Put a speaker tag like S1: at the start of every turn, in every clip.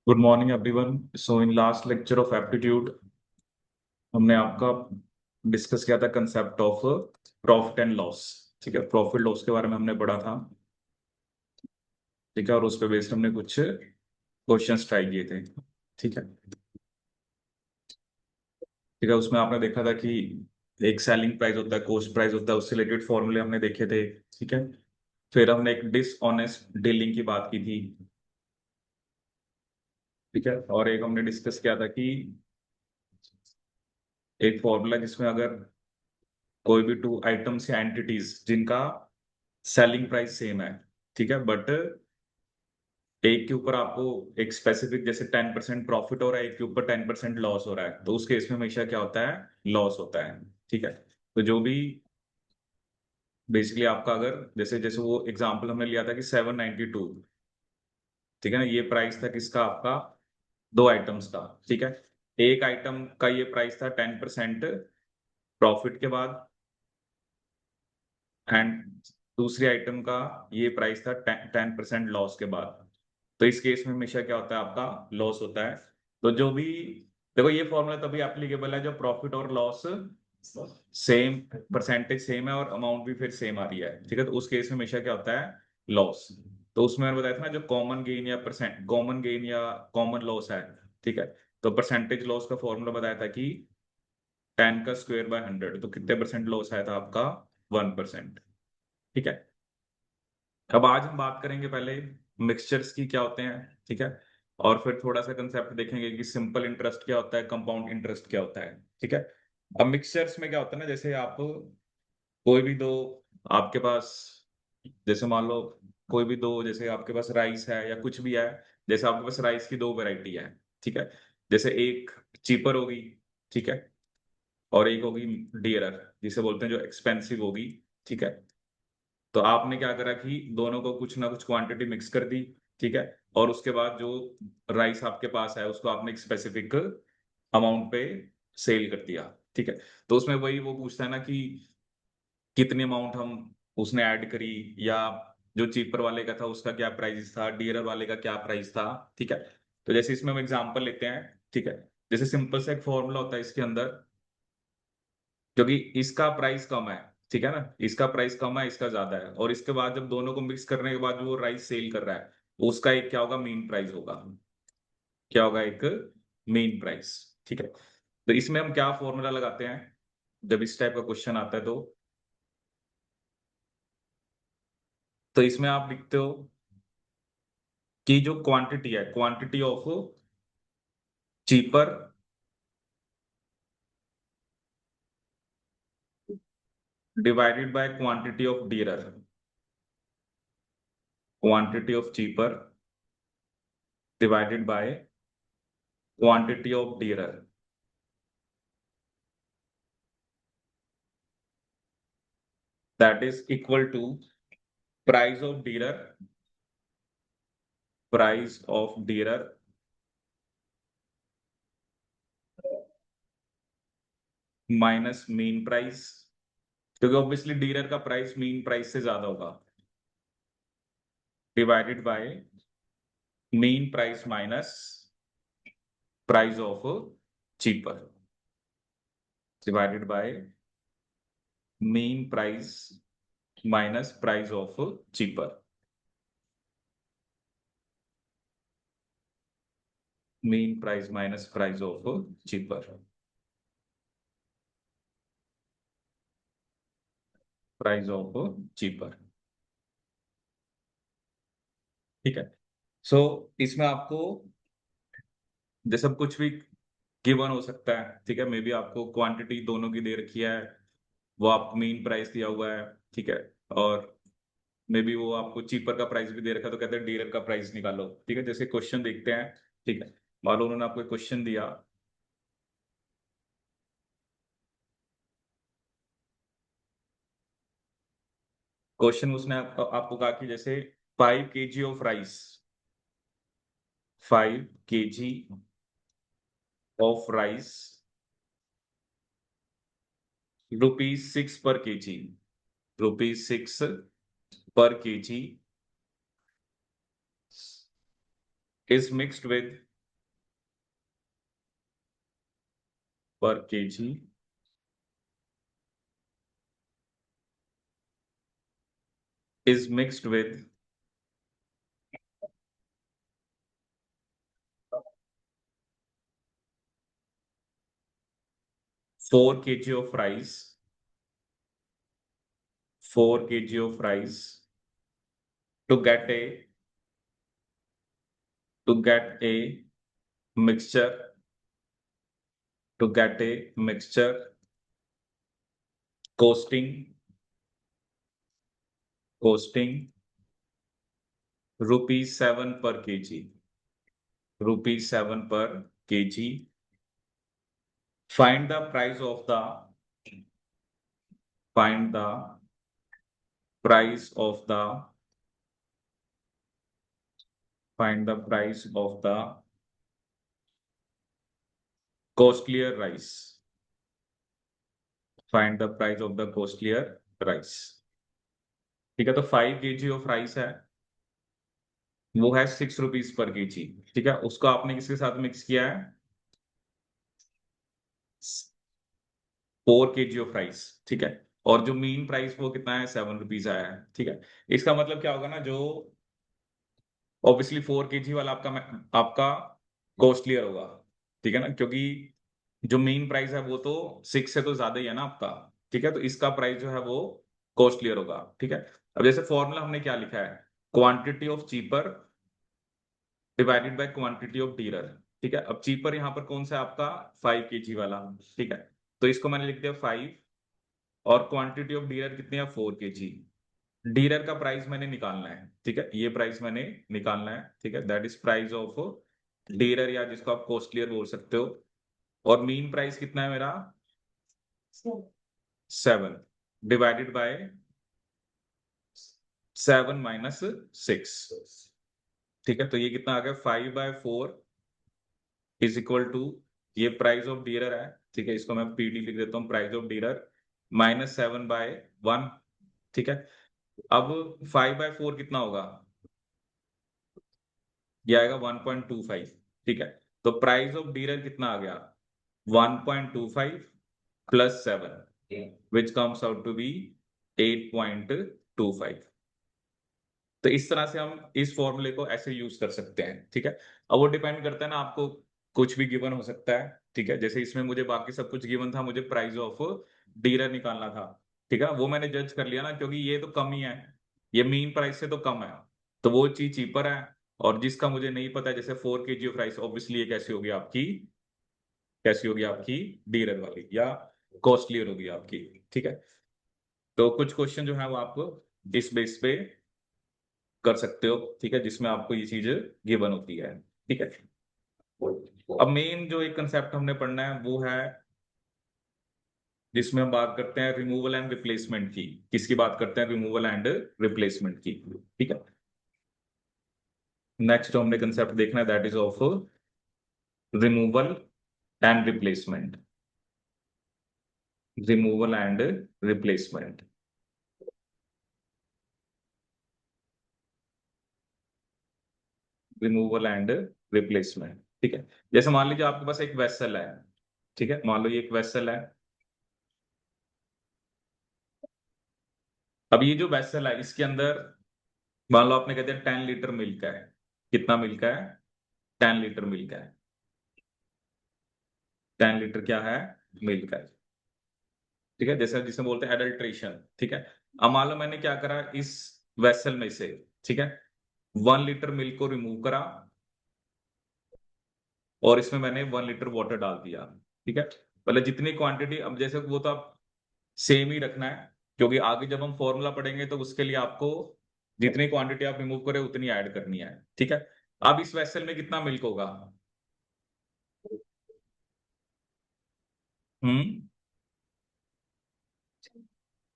S1: Good morning everyone. So in last lecture of aptitude हमने आपका discuss किया था concept of profit and loss. ठीक है, प्रॉफिट लॉस के बारे में हमने पढ़ा था। ठीक है, और उस पे बेस्ड हमने कुछ क्वेश्चंस ट्राई किए थे। ठीक है। ठीक है, उसमें आपने देखा था कि एक सेलिंग प्राइस होता है, कॉस्ट प्राइस होता है, उससे रिलेटेड फॉर्मूले हमने देखे थे। ठीक है। फिर हमने एक डिसऑनेस्ट डीलिंग की बात की थी। ठीक है, और एक हमने डिस्कस किया था कि एक फॉर्मूला जिसमें अगर कोई भी टू आइटम्स या एंटिटीज जिनका सेलिंग प्राइस सेम है, ठीक है, बट एक के ऊपर आपको एक स्पेसिफिक जैसे 10% प्रॉफिट हो रहा है, एक के ऊपर 10% लॉस हो रहा है, तो उस केस में हमेशा क्या होता है? लॉस होता है। ठीक है। तो जो भी बेसिकली आपका अगर जैसे जैसे वो एग्जांपल हमने लिया था कि 792, ठीक है ना, ये प्राइस था किसका? आपका दो आइटम्स का। ठीक है। एक आइटम का ये प्राइस था 10% प्रॉफिट के बाद, एंड दूसरी आइटम का ये प्राइस था 10% लॉस के बाद। तो इस केस में हमेशा क्या होता है? आपका लॉस होता है। तो जो भी देखो, ये फॉर्मूला तभी एप्लीकेबल है जब प्रॉफिट और लॉस सेम, परसेंटेज सेम है और अमाउंट भी फिर सेम आ रही है। ठीक है, तो उस केस में हमेशा क्या होता है? लॉस। तो उसमें मैंने बताया था ना, जो कॉमन गेन या कॉमन लॉस है। ठीक है। तो परसेंटेज लॉस का फॉर्मूला बताया था कि 10 का स्क्वायर बाय 100, तो कितने परसेंट लॉस आया था आपका? 1%। ठीक है। अब आज हम बात करेंगे पहले मिक्सचर्स की क्या होते हैं। ठीक है। और फिर थोड़ा सा कंसेप्ट देखेंगे कि सिंपल इंटरेस्ट क्या होता है, कंपाउंड इंटरेस्ट क्या होता है। ठीक है। अब मिक्सचर्स में क्या होता है ना, जैसे आप कोई भी दो, आपके पास जैसे मान लो कोई भी दो, जैसे आपके पास राइस है या कुछ भी है, जैसे आपके पास राइस की दो वैरायटी है। ठीक है। जैसे एक चीपर होगी, ठीक है, और एक होगी डियरर, जिसे बोलते हैं जो एक्सपेंसिव होगी। ठीक है। तो आपने क्या करा कि दोनों को कुछ ना कुछ क्वांटिटी मिक्स कर दी। ठीक है। और उसके बाद जो राइस आपके पास है उसको आपने एक स्पेसिफिक अमाउंट पे सेल कर दिया। ठीक है। तो उसमें वही वो पूछता है ना कि कितनी अमाउंट हम उसने ऐड करी, या जो चीपर वाले का था उसका क्या प्राइस था, डियरर वाले का क्या प्राइस था। ठीक है। तो जैसे इसमें हम एग्जांपल लेते हैं। ठीक है। जैसे सिंपल सा एक फॉर्मूला होता है इसके अंदर, क्योंकि इसका प्राइस कम है, ठीक है ना, इसका प्राइस कम है, इसका ज्यादा है, और इसके बाद जब दोनों को मिक्स करने के बाद जो वो राइस सेल कर रहा है, तो उसका एक क्या होगा? मीन प्राइस होगा। क्या होगा? एक मीन प्राइस। ठीक है। तो इसमें हम क्या फॉर्मूला लगाते हैं जब इस टाइप का क्वेश्चन आता है? तो इसमें आप लिखते हो कि जो क्वांटिटी है, quantity of cheaper divided by quantity of dearer, quantity of cheaper divided by quantity of dearer, that is equal to price of dearer, price of dealer minus mean price, क्योंकि ऑब्वियसली डीलर का price mean price से ज्यादा होगा, divided by mean price minus price of cheaper, divided by mean price minus price of cheaper, mean price minus price of cheaper, price of cheaper. ठीक है। सो इसमें आपको जैसे कुछ भी गिवन हो सकता है। ठीक है, मे बी आपको क्वांटिटी दोनों की दे रखी है, वो आपको मेन प्राइस दिया हुआ है। ठीक है। और मे बी वो आपको चीपर का प्राइस भी दे रखा है, तो कहते हैं डीलर का प्राइस निकालो। ठीक है, जैसे क्वेश्चन देखते हैं। ठीक है। मान लो उन्होंने आपको क्वेश्चन दिया, क्वेश्चन उसने आपको कहा कि जैसे 5 kg of rice, 5 kg of rice, ₹6 पर केजी, ₹6 पर KG is mixed with per kg is mixed with 4 kg of rice, 4 kg of rice to get a mixture, costing rupees 7 per kg, rupees 7 per kg. Find the price of the costlier rice. Find the price of the costlier rice. ठीक है, तो 5 kg of rice है, वो है 6 rupees per kg। ठीक है, उसको आपने किसके साथ मिक्स किया है? 4 kg ऑफ राइस। ठीक है, और जो मेन प्राइस वो कितना है? 7 रुपीज आया है। ठीक है, इसका मतलब क्या होगा ना, जो ऑब्वियसली 4 kg वाला आपका कॉस्टलियर होगा। ठीक है ना, क्योंकि जो मेन प्राइस है वो तो 6 से तो ज्यादा ही है ना आपका। ठीक है, तो इसका प्राइस जो है वो कॉस्टलियर होगा। ठीक है, अब जैसे फॉर्मूला हमने क्या लिखा है? Quantity of cheaper divided by quantity of dealer. ठीक है, अब चीपर यहाँ पर कौन सा है आपका? 5 kg वाला। ठीक है, तो इसको मैंने लिख दिया 5, और क्वांटिटी ऑफ डीलर कितनी है? 4 kg। डीलर का प्राइस मैंने निकालना है। ठीक है, ये प्राइस मैंने निकालना है। ठीक है, that is price of dealer, या जिसको आप कॉस्टलियर बोल सकते हो। और मीन प्राइस कितना है मेरा? 7 डिवाइडेड बाय 7 माइनस 6। ठीक है, तो ये कितना आ गया? 5/4 इज इक्वल टू, ये प्राइस ऑफ डीलर है। ठीक है, इसको मैं पीडी लिख देता हूँ, प्राइस ऑफ डीलर माइनस 7/1। ठीक है, अब 5/4 कितना होगा? ये आएगा 1.25। ठीक है, तो प्राइस ऑफ डीलर कितना आ गया? 1.25 plus 7 which comes out to be 8.25। तो इस तरह से हम इस फॉर्मूले को ऐसे यूज कर सकते हैं। ठीक है, अब वो डिपेंड करता है ना, आपको कुछ भी गिवन हो सकता है। ठीक है, जैसे इसमें मुझे बाकी सब कुछ गिवन था, मुझे प्राइस ऑफ डीलर निकालना था। ठीक है, वो मैंने जज कर लिया ना, क्योंकि ये तो कम ही है, ये मीन प्राइस से तो कम है, तो वो चीज चीपर है। और जिसका मुझे नहीं पता, जैसे 4 kg ऑफ राइस, ऑब्वियसली ये कैसी होगी आपकी डीलर वाली, या कॉस्टलियर होगी आपकी। ठीक है, तो कुछ क्वेश्चन जो है वो आपको इस बेस पे कर सकते हो। ठीक है, जिसमें आपको ये चीज गिवन होती है। ठीक है, अब मेन जो एक कंसेप्ट हमने पढ़ना है वो है, जिसमें हम बात करते हैं रिमूवल एंड रिप्लेसमेंट की। किसकी बात करते हैं? रिमूवल एंड रिप्लेसमेंट की। ठीक है, नेक्स्ट जो हमने कंसेप्ट देखना है that is of removal and replacement. Removal and replacement. Removal and replacement. ठीक है, जैसे मान लीजिए आपके पास एक वेसल है। ठीक है, मान लो ये एक वेसल है। अब ये जो वेसल है इसके अंदर, मान लो आपने कहते हैं 10 लीटर मिल्क है। कितना मिल्क है? 10 लीटर मिल्क है। 10 लीटर क्या है? मिल्क है। ठीक है, जैसे जिसे बोलते हैं एडल्ट्रेशन। ठीक है, अब मान लो मैंने क्या करा इस वेसल में से, ठीक है, 1 लीटर मिल्क को रिमूव करा, और इसमें मैंने 1 लीटर वाटर डाल दिया। ठीक है, मतलब जितनी क्वांटिटी, अब जैसे वो तो आप सेम ही रखना है, क्योंकि आगे जब हम फॉर्मूला पढ़ेंगे तो उसके लिए आपको जितनी क्वांटिटी आप रिमूव करें उतनी ऐड करनी है। ठीक है, अब इस वेसल में कितना मिल्क होगा?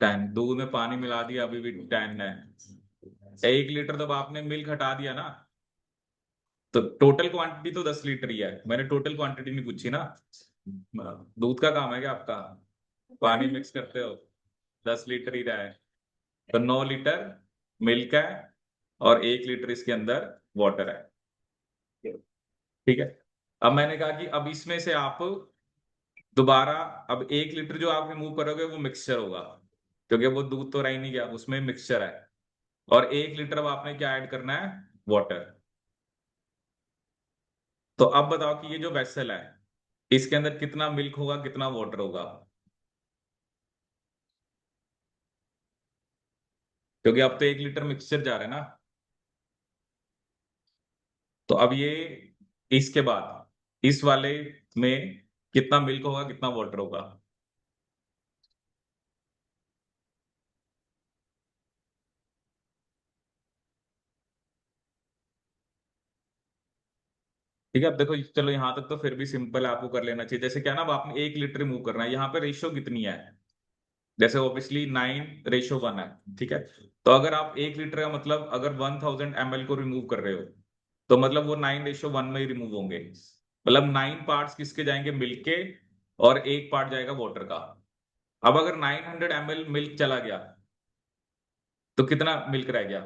S1: 10। दूध में पानी मिला दिया, अभी भी 10 है। 1 लीटर जब आपने मिल्क हटा दिया ना, तो टोटल क्वांटिटी तो 10 लीटर ही है। मैंने टोटल क्वांटिटी नहीं पूछी ना। दूध का काम है क्या आपका? पानी मिक्स करते हो, 10 लीटर ही रहा है, तो 9 लीटर मिल्क है, और 1 लीटर इसके अंदर वाटर है। ठीक है, अब मैंने कहा कि अब इसमें से आप दोबारा अब 1 लीटर जो आप रिमूव करोगे वो मिक्सचर होगा, क्योंकि वो दूध तो रह ही नहीं गया, उसमें मिक्सचर है। और 1 लीटर अब आपने क्या ऐड करना है, वाटर। तो अब बताओ कि ये जो वेसल है इसके अंदर कितना मिल्क होगा, कितना वाटर होगा, क्योंकि अब तो 1 लीटर मिक्सचर जा रहा है ना। तो अब ये इसके बाद इस वाले में कितना मिल्क होगा, कितना वाटर होगा। ठीक है, अब देखो चलो यहाँ तक तो फिर भी सिंपल है, आपको कर लेना चाहिए। जैसे क्या ना, अब आपने 1 लीटर रिमूव करना है, यहाँ पे रेशियो कितनी है, जैसे ऑब्वियसली 9:1 है। ठीक है, तो अगर आप 1 लीटर का मतलब अगर 1000 ml को रिमूव कर रहे हो, तो मतलब वो 9:1 में ही रिमूव होंगे। मतलब 9 पार्ट्स किसके जाएंगे, मिल्क के, और 1 पार्ट जाएगा वाटर का। अब अगर 900 ml मिल्क चला गया तो कितना मिल्क रह गया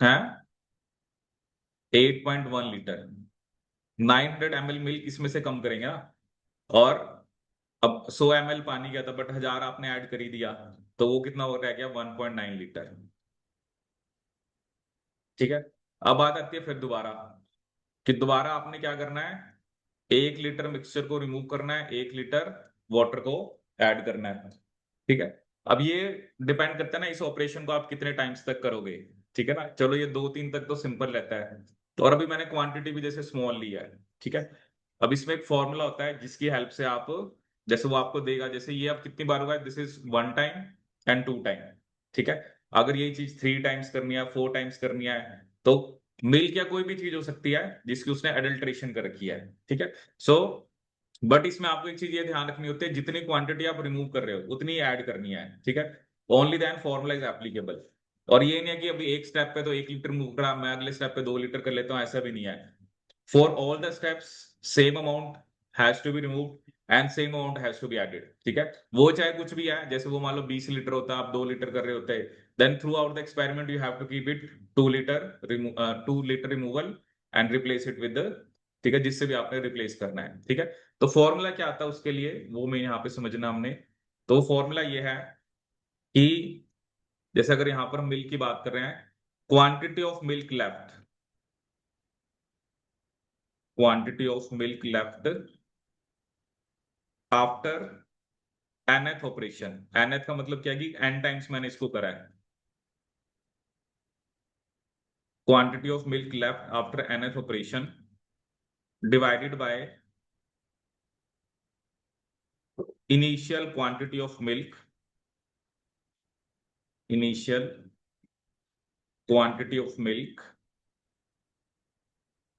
S1: है, 8.1 लीटर। 900 ml मिल्क इसमें से कम करेंगे ना। और अब 100 ml पानी गया था, बट 1000 आपने ऐड कर ही दिया, तो वो कितना हो रह गया, 1.9 लीटर। ठीक है, अब बात आती है फिर दोबारा, कि दोबारा आपने क्या करना है, 1 लीटर मिक्सचर को रिमूव करना है, 1 लीटर वाटर को ऐड करना है। ठीक है, अब ये डिपेंड करता है ना, इस ऑपरेशन को आप कितने टाइम्स तक करोगे। ठीक है ना, चलो ये 2-3 तक तो सिंपल रहता है। तो और अभी मैंने क्वांटिटी भी जैसे स्मॉल ली है। ठीक है, अब इसमें एक फॉर्मूला होता है जिसकी हेल्प से आप, जैसे वो आपको देगा, जैसे ये अब कितनी बार होगा, this is 1 time and 2 time. ठीक है, अगर ये चीज 3 टाइम्स करनी है, 4 टाइम्स करनी है, तो मिल्क या कोई भी चीज हो सकती है जिसकी उसने एडल्ट्रेशन कर रखी है। ठीक है, सो बट इसमें आपको एक चीज ये ध्यान रखनी होती है, जितनी क्वांटिटी आप रिमूव कर रहे हो उतनी ऐड करनी है। ठीक है, only then formula is applicable. और ये नहीं है कि अभी एक स्टेप पे तो 1 लीटर रिमूव करा, मैं अगले स्टेप पे 2 लीटर कर लेता हूँ, ऐसा भी नहीं है। For all the steps same amount has to be removed and same amount has to be added. ठीक है, वो चाहे कुछ भी है, जैसे वो मान लो 20 लीटर होता है, आप 2 लीटर कर रहे होते, then throughout the experiment you have to keep it 2 litre removal and replace it with, ठीक है, जिससे भी आपने रिप्लेस करना है। ठीक है, तो फॉर्मूला क्या आता है उसके लिए, वो मैं यहाँ पे समझना हमने। तो फॉर्मूला ये है कि जैसे अगर यहाँ पर मिल्क की बात कर रहे हैं, quantity of milk left, quantity of milk left after nth operation. nth का मतलब क्या है कि n टाइम्स मैंने इसको करा है। Quantity of milk left after nth operation divided by initial quantity of milk, initial quantity of milk,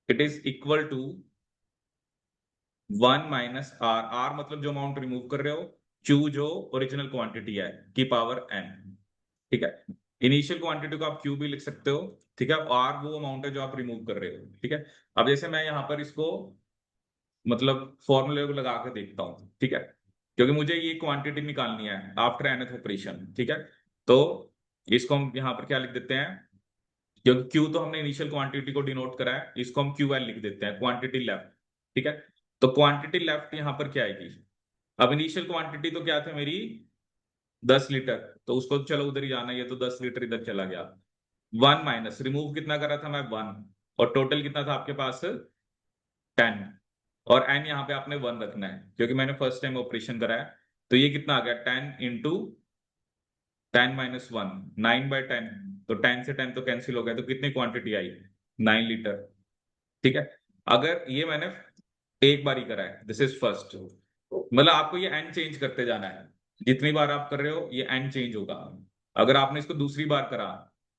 S1: it is equal to 1 - R मतलब जो अमाउंट रिमूव कर रहे हो, Q जो ओरिजिनल क्वांटिटी है की पावर n। ठीक है, इनिशियल क्वांटिटी को आप Q भी लिख सकते हो। ठीक है, R वो अमाउंट है जो आप रिमूव कर रहे हो। ठीक है, अब जैसे मैं यहाँ पर इसको मतलब फॉर्मूले को लगा के देखता हूँ। ठीक है, क्योंकि मुझे ये क्वांटिटी निकालनी है आफ्टर nth ऑपरेशन। ठीक है, तो इसको हम यहाँ पर क्या लिख देते हैं, क्योंकि क्यू तो हमने इनिशियल क्वांटिटी को डिनोट करा है, इसको हम क्यू एल लिख देते हैं, क्वांटिटी लेफ्ट। ठीक है, तो क्वांटिटी लेफ्ट यहाँ पर क्या आएगी, अब इनिशियल क्वांटिटी तो क्या थे मेरी, 10 लीटर, तो उसको तो चलो उधर ही जाना है, ये तो 10 लीटर इधर चला गया। 1 - रिमूव कितना करा था मैं, 1, और टोटल कितना था आपके पास, 10। और एन यहाँ पे आपने 1 रखना है, क्योंकि मैंने फर्स्ट टाइम ऑपरेशन करा है। तो ये कितना आ गया, 10 × 10 - 1, 9/10। तो 10 से 10 तो कैंसिल हो गया, तो कितनी क्वांटिटी आई, 9 लीटर। ठीक है, अगर ये मैंने एक बार ही करा है, दिस इज फर्स्ट, मतलब आपको ये एंड चेंज करते जाना है, जितनी बार आप कर रहे हो ये एंड चेंज होगा। अगर आपने इसको दूसरी बार करा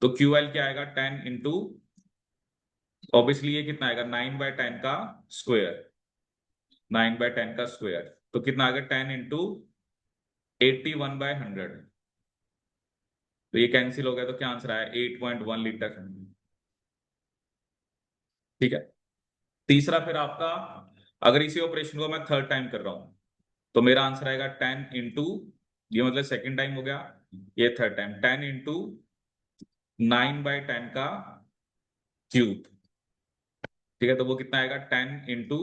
S1: तो क्यू एल क्या आएगा, 10 × ऑब्वियसली ये कितना आएगा, 9/10 का स्क्वायर, 9/10 का स्क्वायर, तो कितना आ गया, 10 × 81/100। तो ये कैंसिल हो गया, तो क्या आंसर आया, 8.1 लीटर। ठीक है, तीसरा फिर आपका, अगर इसी ऑपरेशन को मैं थर्ड टाइम कर रहा हूं, तो मेरा आंसर आएगा 10 × ये मतलब सेकेंड टाइम हो गया, ये थर्ड टाइम, 10 × 9/10 का क्यूब। ठीक है, तो वो कितना आएगा, 10 ×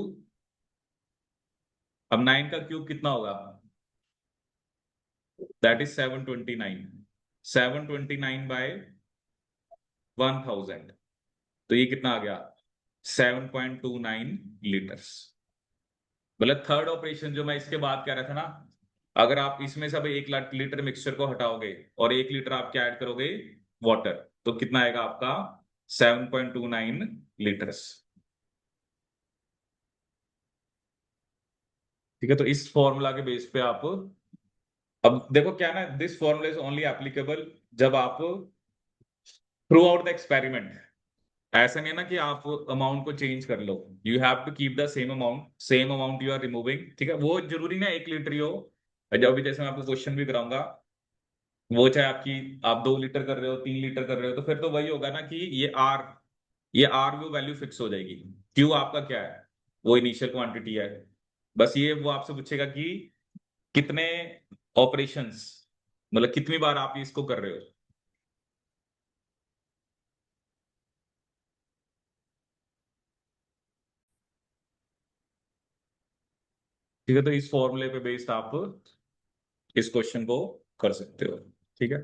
S1: अब 9 का क्यूब कितना होगा? That is 729। 729/1000, तो ये कितना आ गया? 7.29 लीटर्स। मतलब थर्ड ऑपरेशन जो मैं इसके बाद कह रहा था ना, अगर आप इसमें से अब 1 लीटर मिक्सचर को हटाओगे और 1 लीटर आप क्या ऐड करोगे? वाटर, तो कितना आएगा आपका? 7.29 लीटर्स। ठीक है, तो इस फॉर्मूला के बेस पे आप, अब देखो क्या ना, this formula is only applicable जब आप थ्रू आउट द एक्सपेरिमेंट, ऐसा नहीं है ना कि आप अमाउंट को चेंज कर लो। You have to keep the same amount you are removing. ठीक है, वो जरूरी ना 1 लीटर ही हो। जब भी जैसे मैं आपको क्वेश्चन भी कराऊंगा, वो चाहे आपकी, आप 2 लीटर कर रहे हो, 3 लीटर कर रहे हो, तो फिर तो वही होगा ना कि ये आर वो वैल्यू फिक्स हो जाएगी। क्यू आपका क्या है? वो इनिशियल क्वांटिटी है। बस ये वो आपसे पूछेगा कि कितने ऑपरेशंस, मतलब कितनी बार आप इसको कर रहे हो। ठीक है, तो इस फॉर्मूले पे बेस्ड आप इस क्वेश्चन को कर सकते हो। ठीक है,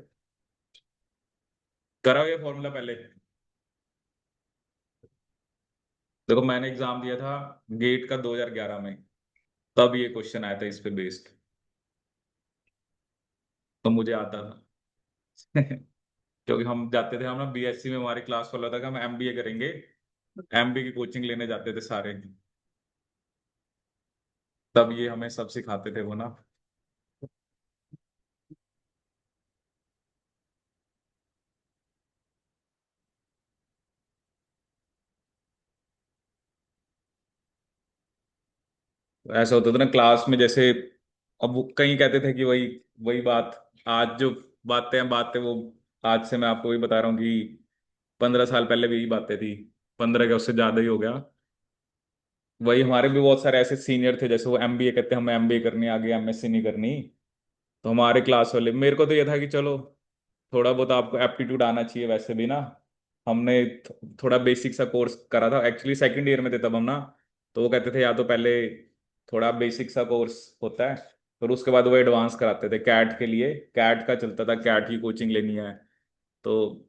S1: कराओ ये फॉर्मूला पहले। देखो मैंने एग्जाम दिया था गेट का 2011 में, तब ये क्वेश्चन आया था इस पे बेस्ड, तो मुझे आता था। क्योंकि हम जाते थे, हम ना बीएससी में हमारी क्लास फॉलो था कि हम एमबीए करेंगे, एमबीए की कोचिंग लेने जाते थे सारे, तब ये हमें सब सिखाते थे वो ना। तो ऐसा होता था ना क्लास में, जैसे अब वो कहीं कहते थे कि वही वही बात, आज जो बातें वो, आज से मैं आपको वही बता रहा हूँ कि 15 साल पहले भी यही बातें थी, 15 का उससे ज्यादा ही हो गया। वही हमारे भी बहुत सारे ऐसे सीनियर थे, जैसे वो एमबीए कहते हैं हमें एमबीए करनी, आगे एमएससी नहीं करनी। तो हमारे क्लास वाले, मेरे को तो ये था कि चलो थोड़ा बहुत आपको एप्टीट्यूड आना चाहिए वैसे भी ना। हमने थोड़ा बेसिक सा कोर्स करा था, एक्चुअली सेकंड ईयर में थे तब हम ना। तो वो कहते थे या तो पहले थोड़ा बेसिक सा कोर्स होता है, फिर उसके बाद वो एडवांस कराते थे। कैट के लिए, कैट का चलता था, कैट की कोचिंग लेनी है। तो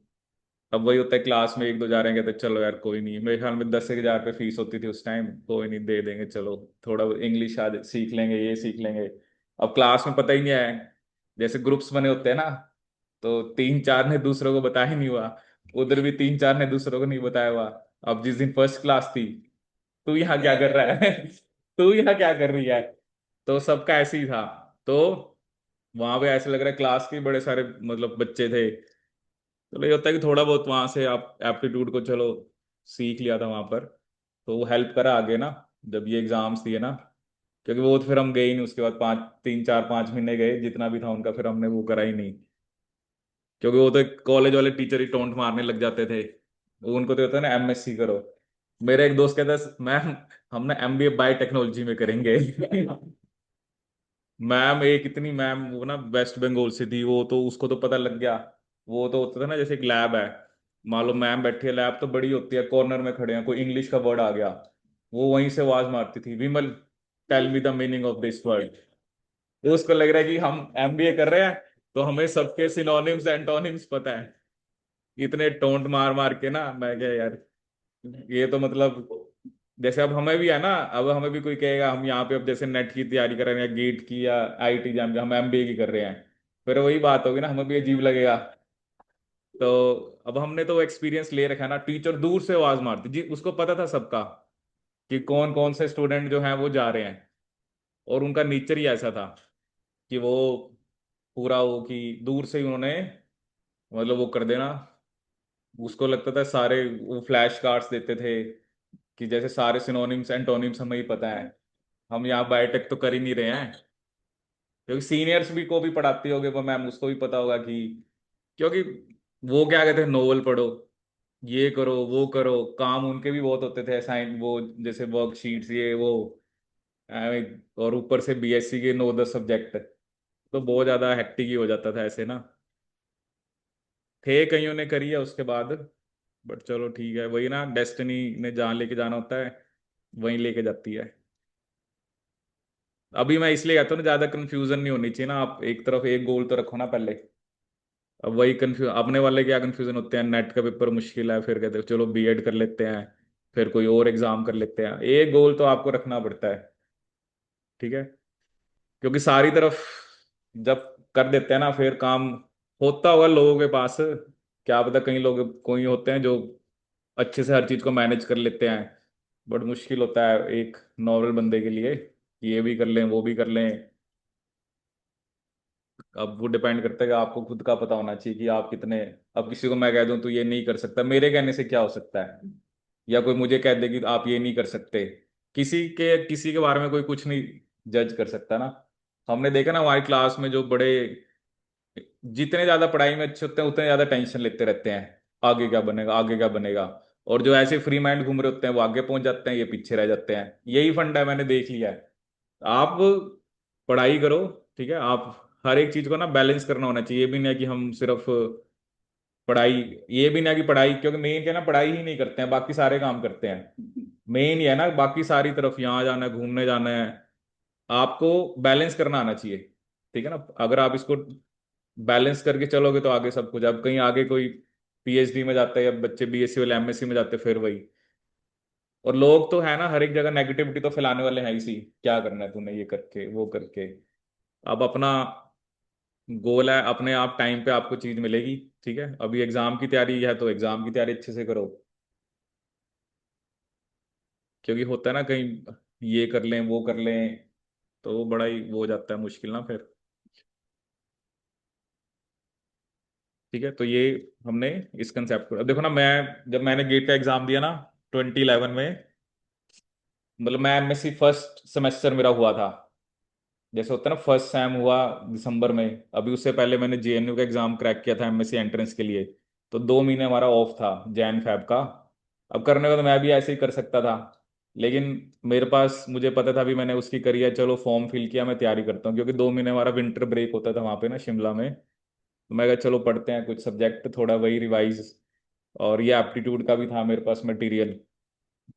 S1: अब वही होता है, क्लास में एक दो जा रहे हैं, कहते चलो यार कोई नहीं, मेरे ख्याल में 10,000 रुपये फीस होती थी उस टाइम, कोई नहीं दे देंगे, चलो थोड़ा इंग्लिश आज सीख लेंगे, ये सीख लेंगे। अब क्लास में पता ही नहीं है, जैसे ग्रुप्स बने होते हैं ना, तो 3 4 ने दूसरों को बताया ही नहीं हुआ, उधर भी 3 4 ने दूसरों को नहीं बताया हुआ। अब जिस दिन फर्स्ट क्लास थी, तू यहाँ क्या कर रहा है? तू यहाँ क्या कर रही है? तो सबका ऐसे ही था। तो वहां पे ऐसे लग रहा है क्लास के बड़े सारे मतलब बच्चे थे। चलो ये होता है कि थोड़ा बहुत वहां से आप एप्टीट्यूड को चलो सीख लिया था वहां पर, तो वो हेल्प करा आगे ना, जब ये एग्जाम्स दिए ना। क्योंकि वो तो फिर हम गए ही नहीं उसके बाद, 3 4 5 महीने गए जितना भी था उनका, फिर हमने वो करा ही नहीं। क्योंकि वो तो कॉलेज वाले टीचर ही टोंट मारने लग जाते थे, वो उनको तो होता है ना एमएससी करो। मेरा एक दोस्त कहता है मैम हम ना एमबीए बायोटेक्नोलॉजी में करेंगे। मैम एक इतनी मैम वो ना वेस्ट बंगाल से थी, वो तो उसको तो पता लग गया। वो तो होता था ना, जैसे एक लैब है, मान लो मैम बैठी है, लैब तो बड़ी होती है, कॉर्नर में खड़े हैं, कोई इंग्लिश का वर्ड आ गया, वो वहीं से आवाज मारती थी, Vimal tell me the meaning of this word. तो उसको लग रहा है कि हम एमबीए कर रहे हैं, तो हमें सबके सिनोनिम्स एंटोनिम्स पता है। इतने टोंट मार मार के ना, मैं क्या यार, ये तो मतलब, जैसे अब हमें भी है ना, अब हमें भी कोई कहेगा हम यहाँ पे अब जैसे नेट की तैयारी कर रहे हैं या गेट की या आईटी जैम की, हम एमबीए की कर रहे हैं, फिर वही बात होगी ना, हमें भी अजीब लगेगा। तो अब हमने तो एक्सपीरियंस ले रखा है ना, टीचर दूर से आवाज मारती जी, उसको पता था सबका कि कौन कौन से स्टूडेंट जो हैं वो जा रहे हैं। और उनका नेचर ही ऐसा था कि वो पूरा वो कि दूर से ही उन्होंने मतलब वो कर देना। उसको लगता था सारे वो फ्लैश कार्ड्स देते थे कि जैसे सारे सिनोनिम्स एंटोनिम्स हमें ही पता है, हम यहाँ बायोटेक तो कर ही नहीं रहे हैं। क्योंकि सीनियर्स भी को भी पढ़ाते होगे वो मैम, उसको भी पता होगा कि, क्योंकि वो क्या कहते हैं, नोवेल पढ़ो, ये करो वो करो, काम उनके भी बहुत होते थे असाइन वो, जैसे वर्कशीट्स ये वो, और ऊपर से बीएससी के 9 10 सब्जेक्ट, तो बहुत ज्यादा हेक्टिक ही हो जाता था ऐसे ना। थे कईयों ने करी है उसके बाद, बट चलो ठीक है, वही ना, डेस्टिनी ने जहाँ लेके जाना होता है वहीं लेके जाती है। अभी मैं इसलिए कहता हूँ ना, ज्यादा कंफ्यूजन नहीं होनी चाहिए ना, आप एक तरफ एक गोल तो रखो ना पहले। अब वही कंफ्यूज अपने वाले क्या कंफ्यूजन होते हैं, नेट का पेपर मुश्किल है, फिर कहते हैं चलो बीएड कर लेते हैं, फिर कोई और एग्जाम कर लेते हैं। एक गोल तो आपको रखना पड़ता है, ठीक है। क्योंकि सारी तरफ जब कर देते हैं ना, फिर काम होता होगा लोगों के पास, क्या पता, कई लोग कोई होते हैं जो अच्छे से हर चीज को मैनेज कर लेते हैं, बट मुश्किल होता है एक नॉर्मल बंदे के लिए कि ये भी कर लें वो भी कर लें। अब वो डिपेंड करता है कि आपको खुद का पता होना चाहिए कि आप कितने। अब किसी को मैं कह दूं तो ये नहीं कर सकता, मेरे कहने से क्या हो सकता है, या कोई मुझे कह दे कि आप ये नहीं कर सकते। किसी के बारे में कोई कुछ नहीं जज कर सकता ना। हमने देखा ना हमारी क्लास में जो बड़े, जितने ज्यादा पढ़ाई में अच्छे होते हैं उतने ज्यादा टेंशन लेते रहते हैं, आगे क्या बनेगा आगे क्या बनेगा। और जो ऐसे फ्री माइंड घूम रहे होते हैं वो आगे पहुंच जाते हैं, ये पीछे रह जाते हैं। यही फंडा है, मैंने देख लिया है। आप पढ़ाई करो, ठीक है। आप हर एक चीज को ना बैलेंस करना होना चाहिए, ये भी नहीं है कि हम सिर्फ पढ़ाई, ये भी नहीं है कि पढ़ाई, क्योंकि मेन क्या है ना, पढ़ाई ही नहीं करते हैं, बाकी सारे काम करते हैं। मेन ये है ना, बाकी सारी तरफ यहाँ जाना है घूमने जाना है, आपको बैलेंस करना आना चाहिए, ठीक है ना। अगर आप इसको बैलेंस करके चलोगे तो आगे सब कुछ। अब कहीं आगे कोई पीएचडी में जाता है या बच्चे बीएससी वाले एमएससी में जाते हैं, फिर वही। और लोग तो है ना, हर एक जगह नेगेटिविटी तो फैलाने वाले हैं इसी, क्या करना है तूने ये करके वो करके। अब अपना गोल है, अपने आप टाइम पे आपको चीज मिलेगी, ठीक है। अभी एग्जाम की तैयारी है तो एग्जाम की तैयारी अच्छे से करो, क्योंकि होता है ना कहीं ये कर लें वो कर लें, तो वो बड़ा ही वो हो जाता है मुश्किल ना फिर। ठीक है, तो ये हमने इस कंसेप्ट को, अब देखो ना, मैं जब मैंने गेट का एग्जाम दिया ना 2011 में, मतलब मैं एमएससी फर्स्ट सेमेस्टर मेरा हुआ था। जैसे होता है ना फर्स्ट सेम हुआ दिसंबर में, अभी उससे पहले मैंने जेएनयू का एग्जाम क्रैक किया था एमएससी एंट्रेंस के लिए। तो 2 महीने हमारा ऑफ था, जैन फैब का। अब करने को तो मैं भी ऐसे ही कर सकता था, लेकिन मेरे पास, मुझे पता था भी, मैंने उसकी करी है, चलो फॉर्म फिल किया, मैं तैयारी करता हूँ, क्योंकि 2 महीने हमारा विंटर ब्रेक होता था वहाँ पे ना शिमला में। तो मैं कहा चलो पढ़ते हैं कुछ सब्जेक्ट, थोड़ा वही रिवाइज। और ये एप्टीट्यूड का भी था मेरे पास मटेरियल,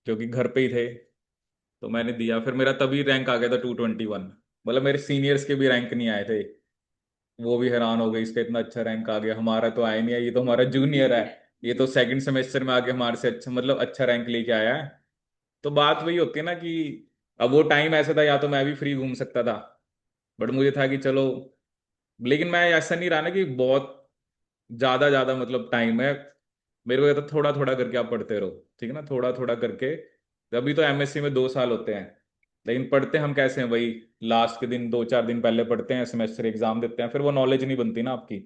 S1: क्योंकि घर पे ही थे। तो मैंने दिया, फिर मेरा तभी रैंक आ गया था 221। मतलब मेरे सीनियर्स के भी रैंक नहीं आए थे, वो भी हैरान हो गए इसका इतना अच्छा रैंक आ गया, हमारा तो आया नहीं है, ये तो हमारा जूनियर है, ये तो सेकंड सेमेस्टर में आके हमारे से अच्छा, मतलब अच्छा रैंक लेके आया है। तो बात वही होती है ना कि अब वो टाइम ऐसा था, या तो मैं भी फ्री घूम सकता था, बट मुझे था कि चलो। लेकिन मैं ऐसा नहीं रहा ना कि बहुत ज्यादा ज्यादा मतलब टाइम है, मेरे को कहता थोड़ा थोड़ा करके आप पढ़ते रहो, ठीक है ना, थोड़ा थोड़ा करके। अभी तो एमएससी में 2 साल होते हैं, लेकिन पढ़ते हम कैसे हैं, वही लास्ट के दिन 2-4 दिन पहले पढ़ते हैं, सेमेस्टर एग्जाम देते हैं, फिर वो नॉलेज नहीं बनती ना आपकी,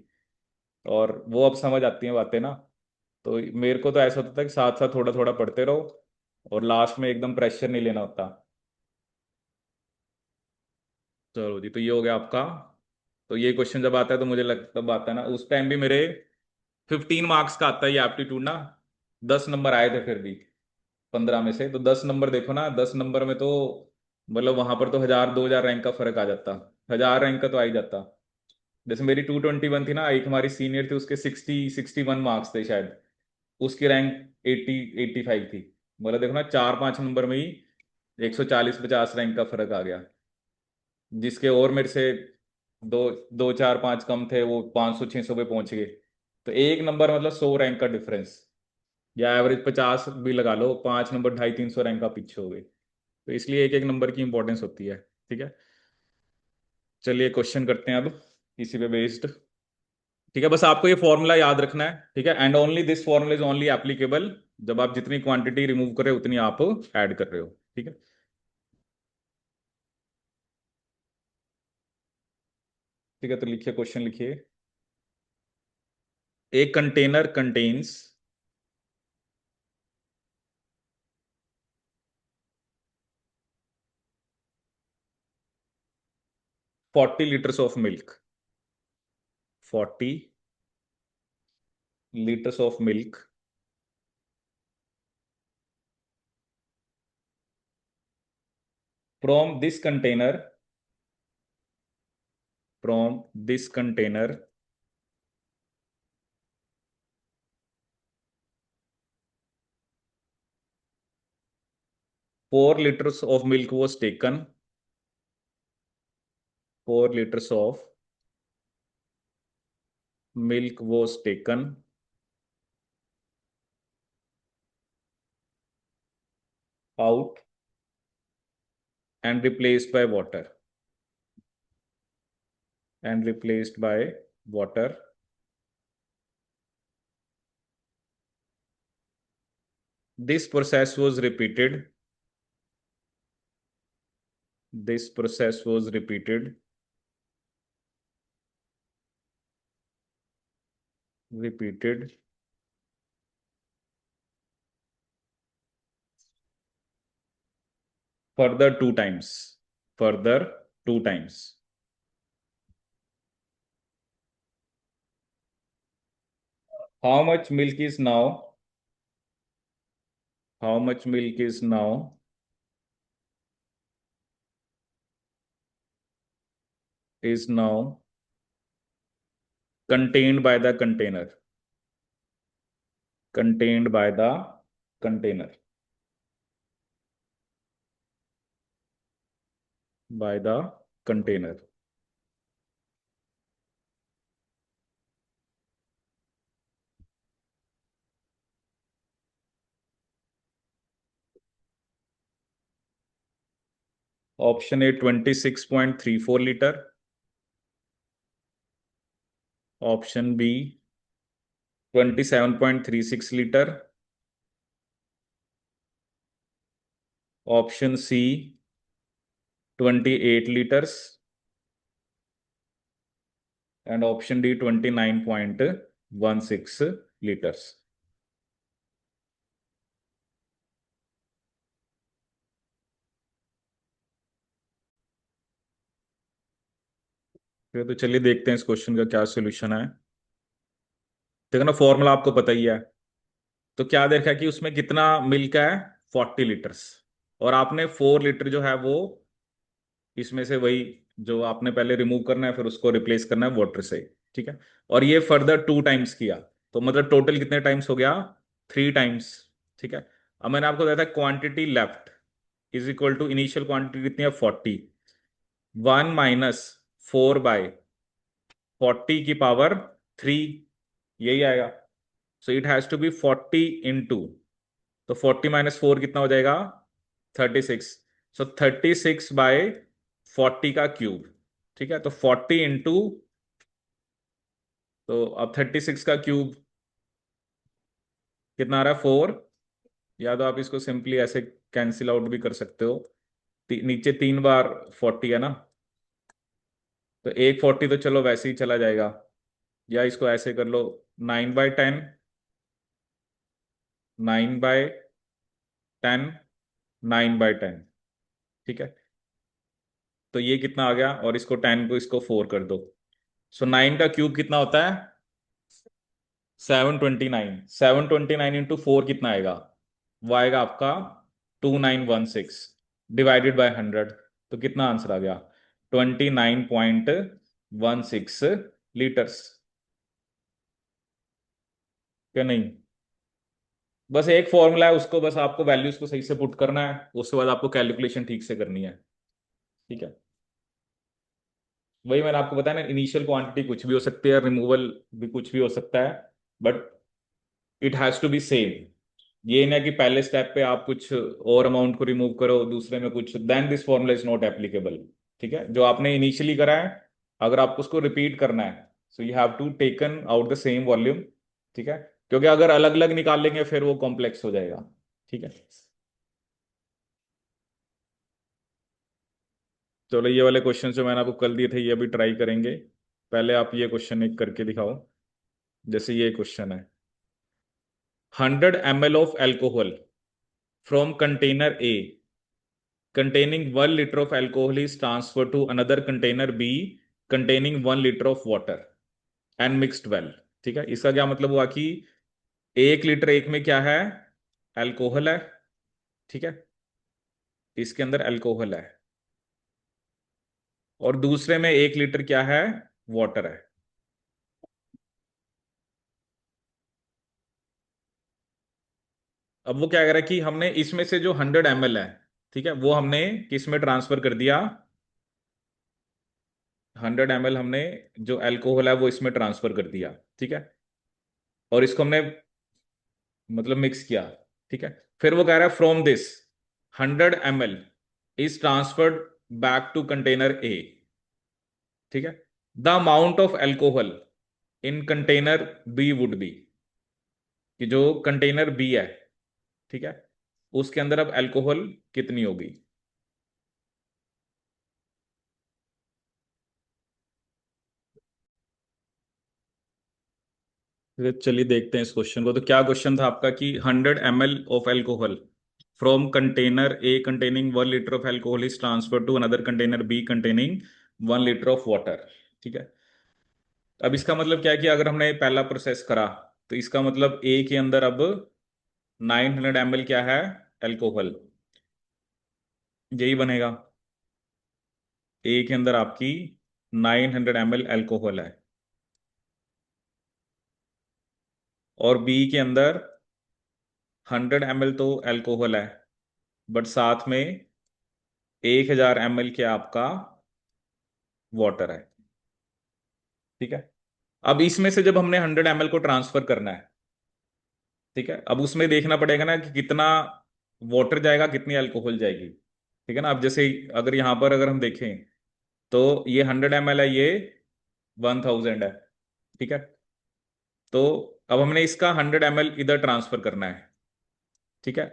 S1: और वो अब समझ आती हैं बातें ना। तो मेरे को तो ऐसा होता था कि साथ साथ थोड़ा थोड़ा पढ़ते रहो, और लास्ट में एकदम प्रेशर नहीं लेना होता। चलो जी, तो ये हो गया आपका। तो ये क्वेश्चन जब आता है तो मुझे लगता, तब आता है ना, उस टाइम भी मेरे 15 मार्क्स का आता है ये एप्टीट्यूड ना, 10 नंबर आए थे फिर भी 15 में से। तो 10 नंबर देखो ना, 10 नंबर में तो मतलब वहां पर तो 1000-2000 रैंक का फर्क आ जाता, 1000 रैंक का तो आ ही जाता। जैसे मेरी 221 थी ना, एक हमारी सीनियर थी, उसके 60-61 मार्क्स थे शायद, उसकी रैंक 80-85 थी। मतलब देखो ना, 4-5 नंबर में ही 140-50 रैंक का फर्क आ गया। जिसके और मेरे से 2-4-5 कम थे, वो 500-600 पे पहुंच गए। तो एक नंबर मतलब 100 रैंक का डिफरेंस, या एवरेज 50 भी लगा लो, 5 नंबर 250-300 रैंक का पीछे हो गए। तो इसलिए एक एक नंबर की इंपॉर्टेंस होती है, ठीक है। चलिए क्वेश्चन करते हैं अब इसी पे बेस्ड। ठीक है, बस आपको ये फॉर्मूला याद रखना है, ठीक है। And only this formula is only applicable जब आप जितनी क्वांटिटी रिमूव कर रहे हो उतनी आप ऐड कर रहे हो, ठीक है। ठीक है, तो लिखिए, क्वेश्चन लिखिए। एक container contains 40 litres of milk, 40 litres of milk from this container, from this container 4 litres of milk was taken, 4 liters of milk was taken out and replaced by water. And replaced by water. This process was repeated. This process was repeated. Repeated. Further 2 times. Further 2 times. How much milk is now? How much milk is now? Is now contained by the container. Contained by the container. By the container. Option A 26.34 liter. Option B 27.36 liter. Option C 28 liters. And option D 29.16 liters. तो चलिए देखते हैं इस question का क्या solution है। देखो ना, फॉर्मूला आपको पता ही है। तो क्या देखा है कि उसमें कितना मिल्क है, 40 लीटर्स। और आपने 4 लीटर जो है वो इसमें से वही जो आपने पहले रिमूव करना है, फिर उसको रिप्लेस करना है वाटर से। ठीक है। और ये फर्दर 2 टाइम्स किया, तो मतलब टोटल कितने टाइम्स हो गया, 3 टाइम्स। ठीक है। अब मैंने आपको बताया था quantity left is equal to initial quantity कितनी है, 40। 1 - 4/40 की पावर 3, यही आएगा। So it has to be 40 into, तो 40 - 4 कितना हो जाएगा, 36। सो 36/40 का क्यूब। ठीक है। तो 40 इंटू, तो अब 36 का क्यूब कितना आ रहा है, 4। या तो आप इसको सिंपली ऐसे कैंसिल आउट भी कर सकते हो। नीचे 3 बार 40 है ना, तो एक 40 तो चलो वैसे ही चला जाएगा। या इसको ऐसे कर लो, 9/10, 9/10, 9/10। ठीक है। तो ये कितना आ गया, और इसको 10 को इसको 4 कर दो। सो 9 का क्यूब कितना होता है, 729। 729 × 4 कितना आएगा, वो आएगा आपका 2916 डिवाइडेड बाय 100। तो कितना आंसर आ गया, 29.16 लीटर्स। क्या नहीं, बस एक फॉर्मूला है, उसको बस आपको वैल्यूज को सही से पुट करना है, उसके बाद आपको कैलकुलेशन ठीक से करनी है। ठीक है। वही मैंने आपको बताया ना, इनिशियल क्वांटिटी कुछ भी हो सकती है, रिमूवल भी कुछ भी हो सकता है, but it has to be same. ये ना कि पहले स्टेप पे आप कुछ और अमाउंट को रिमूव करो, दूसरे में कुछ, then this formula is not applicable. ठीक है। जो आपने इनिशियली करा है, अगर आपको उसको रिपीट करना है, so you have to taken out the same volume. ठीक है। क्योंकि अगर अलग अलग निकाल लेंगे फिर वो कॉम्प्लेक्स हो जाएगा। ठीक है। चलो ये वाले क्वेश्चन जो मैंने आपको कल दिए थे ये अभी ट्राई करेंगे। पहले आप ये क्वेश्चन एक करके दिखाओ। जैसे ये क्वेश्चन है, 100 ml of alcohol from container A containing 1 liter of alcohol is transferred to another container B containing 1 liter of water and mixed well। ठीक है। इसका क्या मतलब हुआ कि 1 लीटर एक में क्या है, अल्कोहल है। ठीक है। इसके अंदर अल्कोहल है, और दूसरे में 1 लीटर क्या है, वाटर है। अब वो क्या कह रहा है कि हमने इसमें से जो 100 ml है, ठीक है, वो हमने किस में ट्रांसफर कर दिया, 100 ml हमने जो अल्कोहल है वो इसमें ट्रांसफर कर दिया, ठीक है, और इसको हमने मतलब मिक्स किया, ठीक है। फिर वो कह रहा है from this 100 ml is transferred back to container A, ठीक है। The amount of alcohol in container B would be, कि जो कंटेनर बी है, ठीक है, उसके अंदर अब एल्कोहल कितनी होगी। तो चलिए देखते हैं इस क्वेश्चन को। तो क्या क्वेश्चन था आपका कि 100 ml of alcohol from container A containing 1 litre of alcohol is transfer to another container B containing 1 litre of water, ठीक है। अब इसका मतलब क्या है कि अगर हमने पहला प्रोसेस करा तो इसका मतलब ए के अंदर अब 900 ml क्या है, एल्कोहल, यही बनेगा। ए के अंदर आपकी 900 ml एल्कोहल है, और बी के अंदर 100 ml तो एल्कोहल है, बट साथ में 1000 ml क्या आपका वाटर है, ठीक है। अब इसमें से जब हमने 100 ml को ट्रांसफर करना है, ठीक है, अब उसमें देखना पड़ेगा ना कि कितना वाटर जाएगा कितनी अल्कोहल जाएगी, ठीक है ना। अब जैसे अगर यहां पर अगर हम देखें तो ये 100 ml है, ये 1000 है, ठीक है। तो अब हमने इसका 100 ml इधर ट्रांसफर करना है, ठीक है।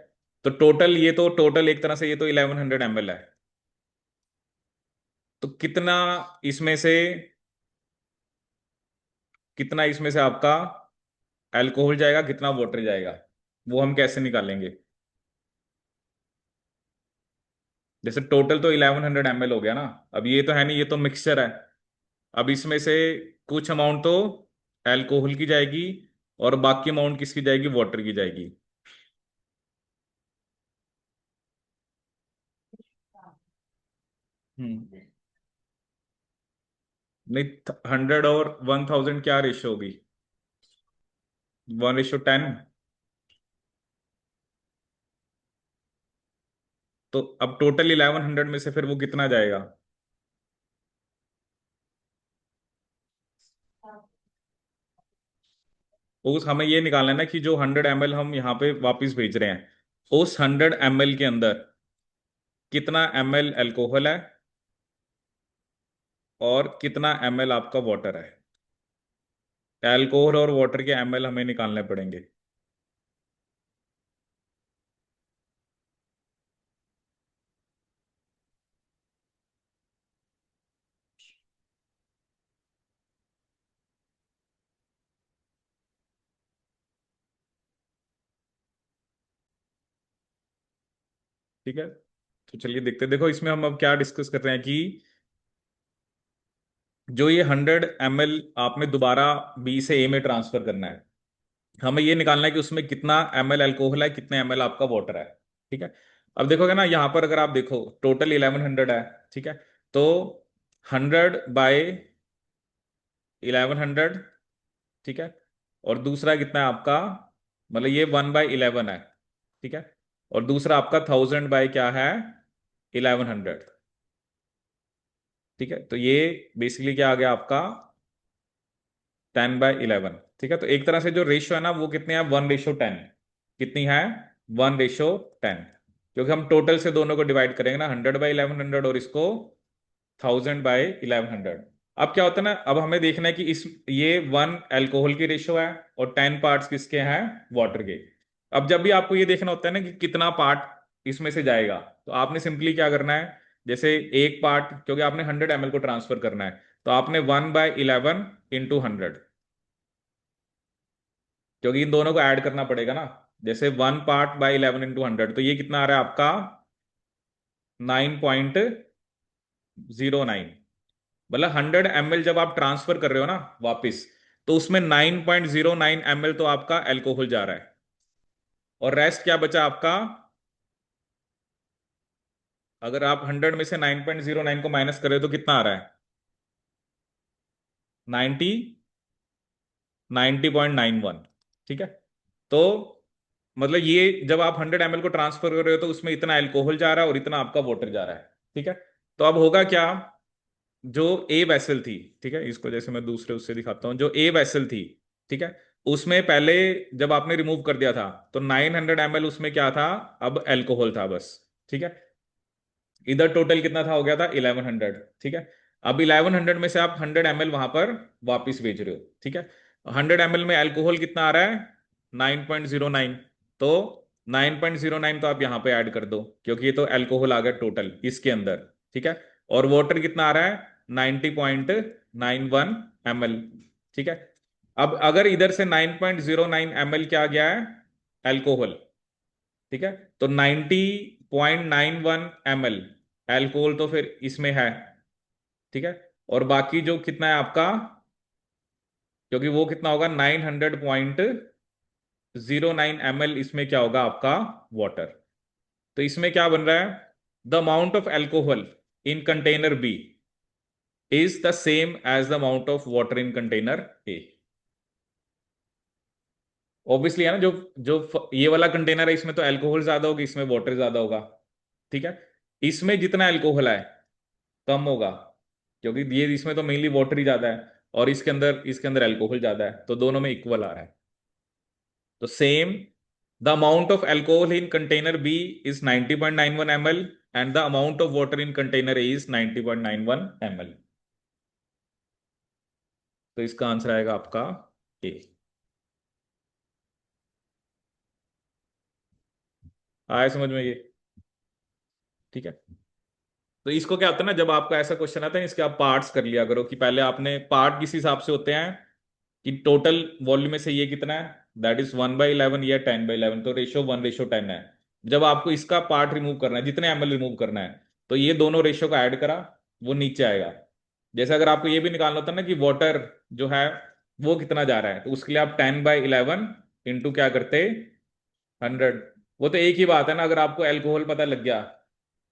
S1: तो टोटल ये तो टोटल एक तरह से ये तो 1100 ml है। तो इसमें से कितना इसमें से आपका अल्कोहल जाएगा कितना वाटर जाएगा, वो हम कैसे निकालेंगे। जैसे टोटल तो 1100 ml हो गया ना, अब ये तो है नहीं, ये तो मिक्सचर है। अब इसमें से कुछ अमाउंट तो अल्कोहल की जाएगी और बाकी अमाउंट किसकी जाएगी, वाटर की जाएगी। हम्म। नहीं, 100 और 1000 क्या रेशो होगी, 1:10। तो अब टोटल 1100 में से फिर वो कितना जाएगा। उस हमें ये निकालना है ना कि जो 100 ml हम यहाँ पे वापस भेज रहे हैं, उस 100 ml के अंदर कितना ml अल्कोहल है और कितना ml आपका वाटर है। अल्कोहल और वाटर के ml हमें निकालने पड़ेंगे। ठीक है, तो चलिए देखते हैं। देखो इसमें हम अब क्या डिस्कस कर रहे हैं कि जो ये 100 ml आपने दोबारा बी से ए में ट्रांसफर करना है, हमें ये निकालना है कि उसमें कितना ml अल्कोहल है कितने ml आपका वाटर है, ठीक है। अब देखोगे ना यहाँ पर अगर आप देखो टोटल 1100 है, ठीक है। तो 100/1100, ठीक है, और दूसरा कितना है आपका, मतलब ये 1/11 है, ठीक है, और दूसरा आपका 1000 बाय क्या है, 1100, ठीक है। तो ये बेसिकली क्या आ गया आपका 10/11, ठीक है। तो एक तरह से जो रेशियो है ना वो कितने हैं, 1:10, कितनी है, 1:10, क्योंकि हम टोटल से दोनों को डिवाइड करेंगे ना, 100/1100 और इसको 1000/1100। अब क्या होता है ना, अब हमें देखना है कि इस ये 1 अल्कोहल की रेशियो है और 10 पार्ट्स किसके हैं, वाटर के। अब जब भी आपको ये देखना होता है ना कि कितना पार्ट इसमें से जाएगा, तो आपने सिंपली क्या करना है, जैसे एक पार्ट, क्योंकि आपने 100 ml को ट्रांसफर करना है, तो आपने 1/11 इंटू 100, क्योंकि इन दोनों को ऐड करना पड़ेगा ना। जैसे 1 पार्ट/11 इंटू 100, तो ये कितना आ रहा है आपका 9.09। मतलब 100 ml जब आप ट्रांसफर कर रहे हो ना वापिस, तो उसमें 9.09 ml तो आपका अल्कोहल जा रहा है, और रेस्ट क्या बचा आपका। अगर आप 100 में से 9.09 को माइनस कर रहे हो तो कितना आ रहा है, 90, 90.91, ठीक है। तो मतलब ये जब आप 100 ml को ट्रांसफर कर रहे हो तो उसमें इतना अल्कोहल जा रहा है और इतना आपका वाटर जा रहा है, ठीक है। तो अब होगा क्या, जो ए वेसल थी, ठीक है, इसको जैसे मैं दूसरे उससे दिखाता हूँ, जो ए वेसल थी, ठीक है, उसमें पहले जब आपने रिमूव कर दिया था तो 900 ml उसमें क्या था, अब अल्कोहल था बस, ठीक है। इधर टोटल कितना था, हो गया था 1100, ठीक है। अब 1100 में से आप 100 ml वहां पर वापिस भेज रहे हो, ठीक है। 100 ml में अल्कोहल कितना आ रहा है, 9.09। तो 9.09 तो आप यहाँ पे ऐड कर दो, क्योंकि ये तो अल्कोहल आ गया टोटल इसके अंदर, ठीक है। और वाटर कितना आ रहा है, 90.91 ml, ठीक है। अब अगर इधर से 9.09 ml क्या आ गया है, अल्कोहल, ठीक है, तो 90.91 ml अल्कोहल तो फिर इसमें है, ठीक है। और बाकी जो कितना है आपका, क्योंकि वो कितना होगा 900.09 ml, इसमें क्या होगा आपका, वाटर। तो इसमें क्या बन रहा है, the amount of alcohol in container B is the same as the amount of water in container A. Obviously है ना, जो जो ये वाला कंटेनर है इसमें तो अल्कोहल ज्यादा होगा, इसमें वाटर ज्यादा होगा, ठीक है। इसमें जितना अल्कोहल है कम होगा, क्योंकि ये इसमें तो मेनली वाटर ही ज्यादा है, और इसके अंदर अल्कोहल ज्यादा है, तो दोनों में इक्वल आ रहा है। तो same, the amount of alcohol in container B is 90.91 ml and the amount of water in container A is 90.91 ml। तो इसका आंसर आएगा आपका ए। आया समझ में ये, ठीक है। तो इसको क्या होता है ना, जब आपका ऐसा क्वेश्चन आता है इसके आप पार्ट्स कर लिया करो, कि पहले आपने पार्ट किस हिसाब से होते हैं, कि टोटल वॉल्यूम में से ये कितना है, दैट इज 1/11 या 10/11, तो रेशियो 1:10 है। जब आपको इसका पार्ट रिमूव करना है, जितने एमएल रिमूव करना है, तो ये दोनों रेशियो का ऐड करा, वो नीचे आएगा। जैसे अगर आपको ये भी निकालना होता है ना कि वाटर जो है वो कितना जा रहा है, तो उसके लिए आप 10/11 इंटू क्या करते, 100। वो तो एक ही बात है ना, अगर आपको अल्कोहल पता लग गया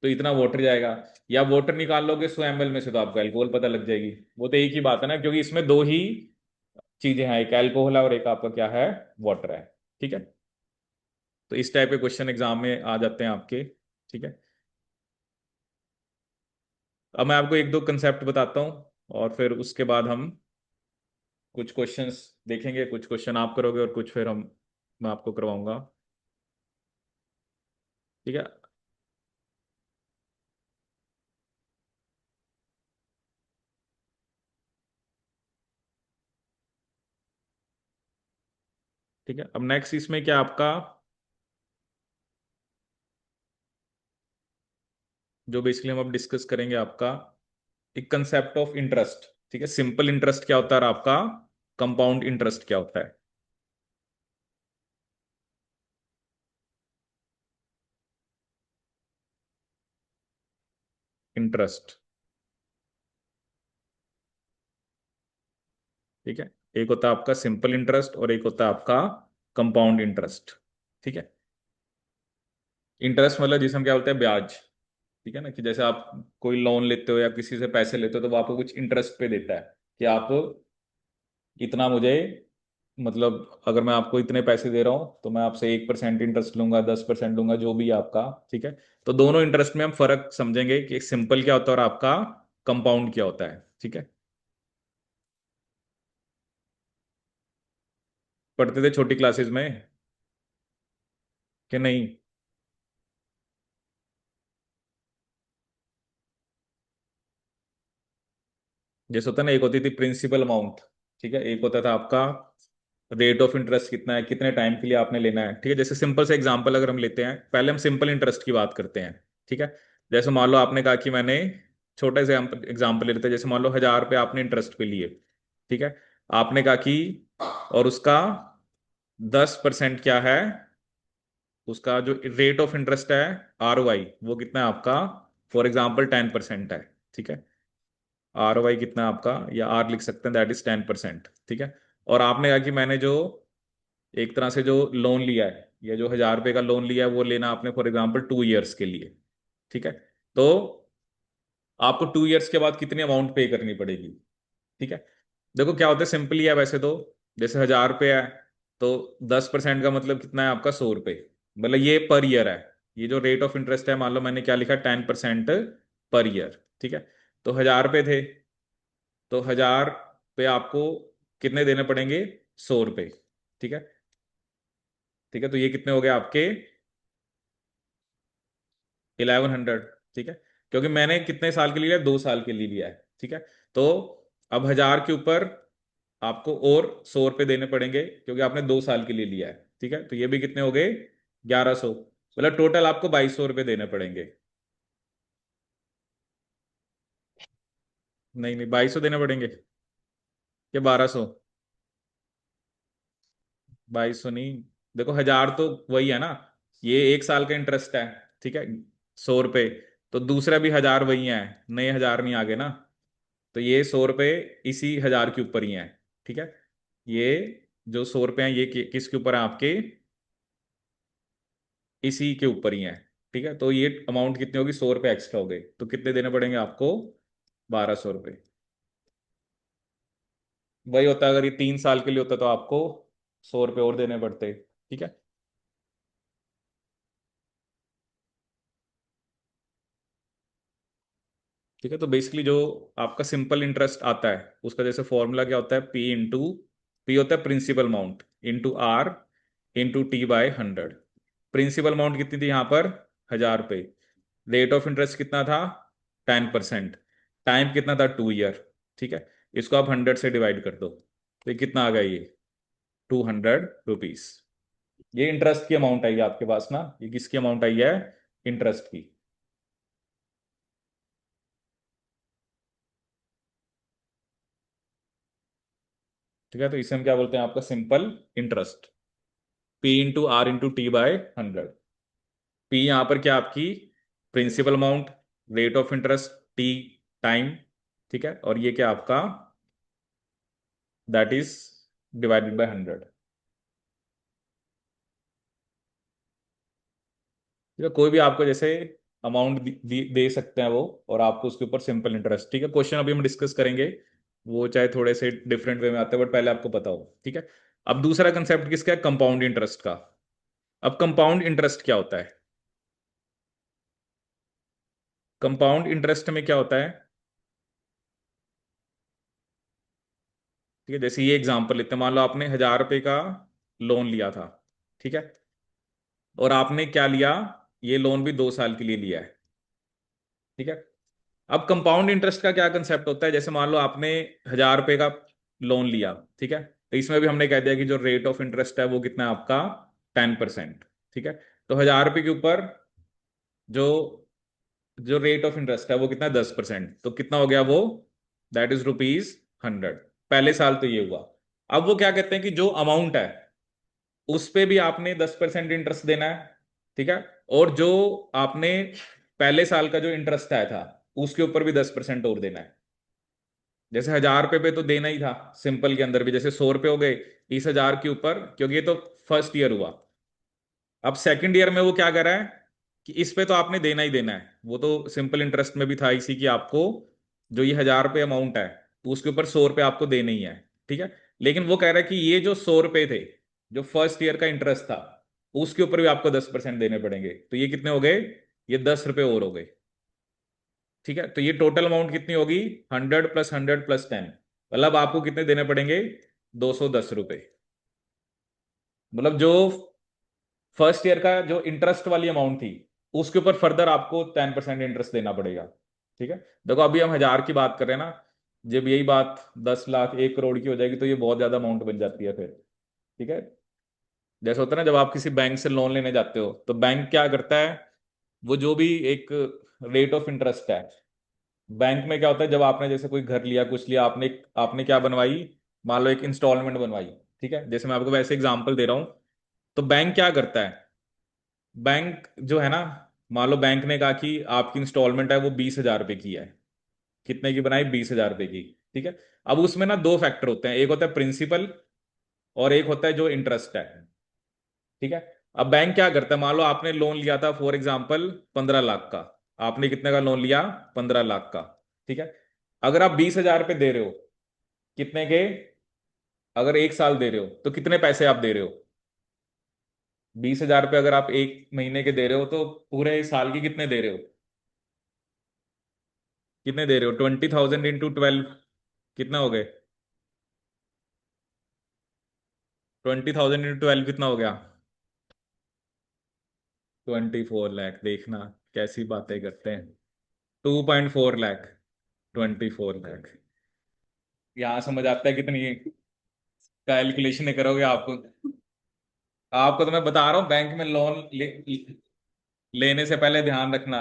S1: तो इतना वाटर जाएगा, या वाटर निकाल लोगे 100 ml में से तो आपको अल्कोहल पता लग जाएगी। वो तो एक ही बात है ना, क्योंकि इसमें दो ही चीजें हैं, एक अल्कोहल है और एक आपका क्या है, वाटर है, ठीक है। तो इस टाइप के क्वेश्चन एग्जाम में आ जाते हैं आपके, ठीक है। अब मैं आपको एक दो कंसेप्ट बताता हूँ, और फिर उसके बाद हम कुछ क्वेश्चंस देखेंगे, कुछ क्वेश्चन आप करोगे और कुछ फिर हम मैं आपको करवाऊंगा, ठीक है। ठीक है, अब नेक्स्ट इसमें क्या आपका, जो बेसिकली हम अब डिस्कस करेंगे आपका एक कंसेप्ट ऑफ इंटरेस्ट, ठीक है। सिंपल इंटरेस्ट क्या होता है और आपका कंपाउंड इंटरेस्ट क्या होता है। इंटरेस्ट, ठीक है, एक होता है आपका सिंपल इंटरेस्ट और एक होता है आपका कंपाउंड इंटरेस्ट, ठीक है। इंटरेस्ट मतलब जिसे हम क्या बोलते हैं, ब्याज, ठीक है ना, कि जैसे आप कोई लोन लेते हो या किसी से पैसे लेते हो तो वो आपको कुछ इंटरेस्ट पे देता है, कि आप इतना मुझे, मतलब अगर मैं आपको इतने पैसे दे रहा हूं तो मैं आपसे 1% इंटरेस्ट लूंगा, 10% लूंगा, जो भी आपका, ठीक है। तो दोनों इंटरेस्ट में हम फर्क समझेंगे कि सिंपल क्या होता है और आपका कंपाउंड क्या होता है, ठीक है। पढ़ते थे छोटी क्लासेस में कि नहीं। जैसे होता है ना, एक होती थी प्रिंसिपल अमाउंट, ठीक है, एक होता था आपका रेट ऑफ इंटरेस्ट कितना है, कितने टाइम के लिए आपने लेना है, ठीक है। जैसे सिंपल से एग्जांपल अगर हम लेते हैं, पहले हम सिंपल इंटरेस्ट की बात करते हैं, ठीक है। जैसे मान लो आपने कहा कि मैंने, छोटे से एग्जांपल ले लेते हैं, जैसे मान लो 1,000 रुपये आपने इंटरेस्ट पे लिए, ठीक है। आपने कहा कि, और उसका 10% क्या है, उसका जो रेट ऑफ इंटरेस्ट है, ROI, वो कितना है आपका, फॉर एग्जाम्पल 10% है, ठीक है। ROI कितना है आपका, या आर लिख सकते हैं, दैट इज 10%, ठीक है। और आपने कहा कि मैंने जो एक तरह से जो लोन लिया है, या जो 1,000 रुपये का लोन लिया है, वो लेना आपने फॉर एग्जाम्पल 2 ईयर्स के लिए, ठीक है। तो आपको 2 ईयर्स के बाद कितनी अमाउंट पे करनी पड़ेगी, ठीक है। देखो क्या होता है, सिंपली है वैसे तो, जैसे 1,000 रुपये है, तो 10% का मतलब कितना है आपका, 100 रुपये, मतलब ये पर ईयर है। ये जो रेट ऑफ इंटरेस्ट है, मान लो मैंने क्या लिखा, 10% पर ईयर, ठीक है। तो 1,000 रुपये थे, तो 1000 पे आपको कितने देने पड़ेंगे? 100 रुपए। ठीक है। ठीक है, तो ये कितने हो गए आपके? 1100। ठीक है, क्योंकि मैंने कितने साल के लिए लिया? 2 साल के लिए लिया है। ठीक है, तो अब 1000 के ऊपर आपको और 100 रुपये देने पड़ेंगे क्योंकि आपने 2 साल के लिए लिया है। ठीक है, तो ये भी कितने हो गए? 1100। मतलब टोटल आपको 2200 रुपये देने पड़ेंगे। नहीं नहीं, 2200 देने पड़ेंगे या 1200? 2200 नहीं। देखो 1000 तो वही है ना, ये 1 साल का इंटरेस्ट है। ठीक है, 100 रुपये। तो दूसरा भी 1000 वही है, नए 1000 नहीं आ गए ना। तो ये 100 रुपये इसी 1000 के ऊपर ही है। ठीक है, ये जो 100 रुपये हैं ये किसके ऊपर है आपके? इसी के ऊपर ही है। ठीक है, तो ये अमाउंट कितनी होगी? 100 रुपये एक्स्ट्रा हो गए, तो कितने देने पड़ेंगे आपको? 1200 रुपये। वही होता है, अगर ये 3 साल के लिए होता तो आपको 100 रुपये और देने पड़ते। ठीक है। ठीक है, तो बेसिकली जो आपका सिंपल इंटरेस्ट आता है उसका जैसे फॉर्मूला क्या होता है? पी होता है principal amount into R into T by 100। Principal amount कितनी थी यहाँ पर? 1000 रुपये। रेट ऑफ इंटरेस्ट कितना था? 10%। टाइम कितना था? 2 ईयर। ठीक है, इसको आप 100 से डिवाइड कर दो, तो ये कितना आ गया? ये 200 रुपीज। ये इंटरेस्ट की अमाउंट आई है आपके पास ना, ये किसकी अमाउंट आई है? इंटरेस्ट की। ठीक है, तो इसे हम क्या बोलते हैं? आपका simple interest. P into R into T by 100। P यहां पर क्या आपकी? Principal amount, rate of interest, T time. ठीक है, और ये क्या आपका? That is divided by 100। ठीक है, कोई भी आपको जैसे अमाउंट दे सकते हैं वो, और आपको उसके ऊपर सिंपल इंटरेस्ट। ठीक है, क्वेश्चन अभी हम डिस्कस करेंगे, वो चाहे थोड़े से डिफरेंट वे में आते हैं, बट पहले आपको पता हो। ठीक है, अब दूसरा कंसेप्ट किसका है? कंपाउंड इंटरेस्ट का। अब कंपाउंड इंटरेस्ट क्या होता है? कंपाउंड इंटरेस्ट में क्या होता है? ठीक है, जैसे ये एग्जांपल लेते हैं, मान लो आपने 1000 रुपये का लोन लिया था। ठीक है, और आपने क्या लिया? ये लोन भी 2 साल के लिए लिया है। ठीक है, अब कंपाउंड इंटरेस्ट का क्या कंसेप्ट होता है? जैसे मान लो आपने 1000 रुपये का लोन लिया। ठीक है, तो इसमें भी हमने कह दिया कि जो रेट ऑफ इंटरेस्ट है वो कितना है आपका? 10%। ठीक है, तो 1000 रुपये के ऊपर जो जो रेट ऑफ इंटरेस्ट है वो कितना है? 10%। तो कितना हो गया वो? That is rupees 100। पहले साल तो ये हुआ। अब वो क्या कहते हैं कि जो अमाउंट है उस पे भी आपने 10% इंटरेस्ट देना है। ठीक है, और जो आपने पहले साल का जो इंटरेस्ट आया था उसके ऊपर भी 10% और देना है। जैसे 1000 रुपये पे तो देना ही था, सिंपल के अंदर भी जैसे 100 रुपये हो गए इस 1000 के ऊपर, क्योंकि ये तो फर्स्ट ईयर हुआ। अब सेकंड ईयर में वो क्या कर रहा है कि इस पे तो आपने देना ही देना है, वो तो सिंपल इंटरेस्ट में भी था इसी की आपको, जो ये 1000 रुपये अमाउंट है उसके ऊपर 100 रुपये आपको देने ही है। ठीक है, लेकिन वो कह रहा है कि ये जो 100 रुपये थे, जो फर्स्ट ईयर का इंटरेस्ट था, उसके ऊपर भी आपको 10% देने पड़ेंगे। तो ये कितने हो गए? ये 10 रुपये और हो गए। ठीक है, तो ये टोटल अमाउंट कितनी होगी? 100 + 100 + 10। मतलब आपको कितने देने पड़ेंगे? 210 रुपये। मतलब जो फर्स्ट ईयर का जो इंटरेस्ट वाली अमाउंट थी उसके ऊपर फर्दर आपको 10% इंटरेस्ट देना पड़ेगा। ठीक है, देखो अभी हम 1000 की बात कर रहे हैं ना, जब यही बात 10 लाख 1 करोड़ की हो जाएगी तो ये बहुत ज्यादा अमाउंट बन जाती है फिर। ठीक है, जैसे होता है ना जब आप किसी बैंक से लोन लेने जाते हो तो बैंक क्या करता है, वो जो भी एक रेट ऑफ इंटरेस्ट है, बैंक में क्या होता है, जब आपने जैसे कोई घर लिया कुछ लिया, आपने आपने क्या बनवाई? मान लो एक इंस्टॉलमेंट बनवाई। ठीक है, जैसे मैं आपको वैसे एग्जांपल दे रहा हूं, तो बैंक क्या करता है? बैंक जो है ना, मान लो बैंक ने कहा कि आपकी इंस्टॉलमेंट है वो 20,000 रुपए की है। कितने की बनाई? 20,000 रुपए की। ठीक है, अब उसमें ना दो फैक्टर होते हैं, एक होता है प्रिंसिपल और एक होता है जो इंटरेस्ट है। ठीक है, अब बैंक क्या करता है, मान लो आपने लोन लिया था फॉर एग्जाम्पल 15 लाख का। आपने कितने का लोन लिया? 15 लाख का। ठीक है, अगर आप 20,000 रुपये दे रहे हो, कितने के? अगर 1 साल दे रहे हो तो कितने पैसे आप दे रहे हो? 20,000 रुपये अगर आप 1 महीने के दे रहे हो तो पूरे साल की कितने दे रहे हो? कितने दे रहे हो? 20,000 × 12। कितना हो गए? 20,000 इंटू 12 कितना हो गया? 24 लाख। देखना कैसी बातें करते हैं। 2.4 लाख। 24 लाख। यहाँ समझ आता है कितनी कैलकुलेशन करोगे आपको? आपको तो मैं बता रहा हूँ, बैंक में लोन लेने से पहले ध्यान रखना।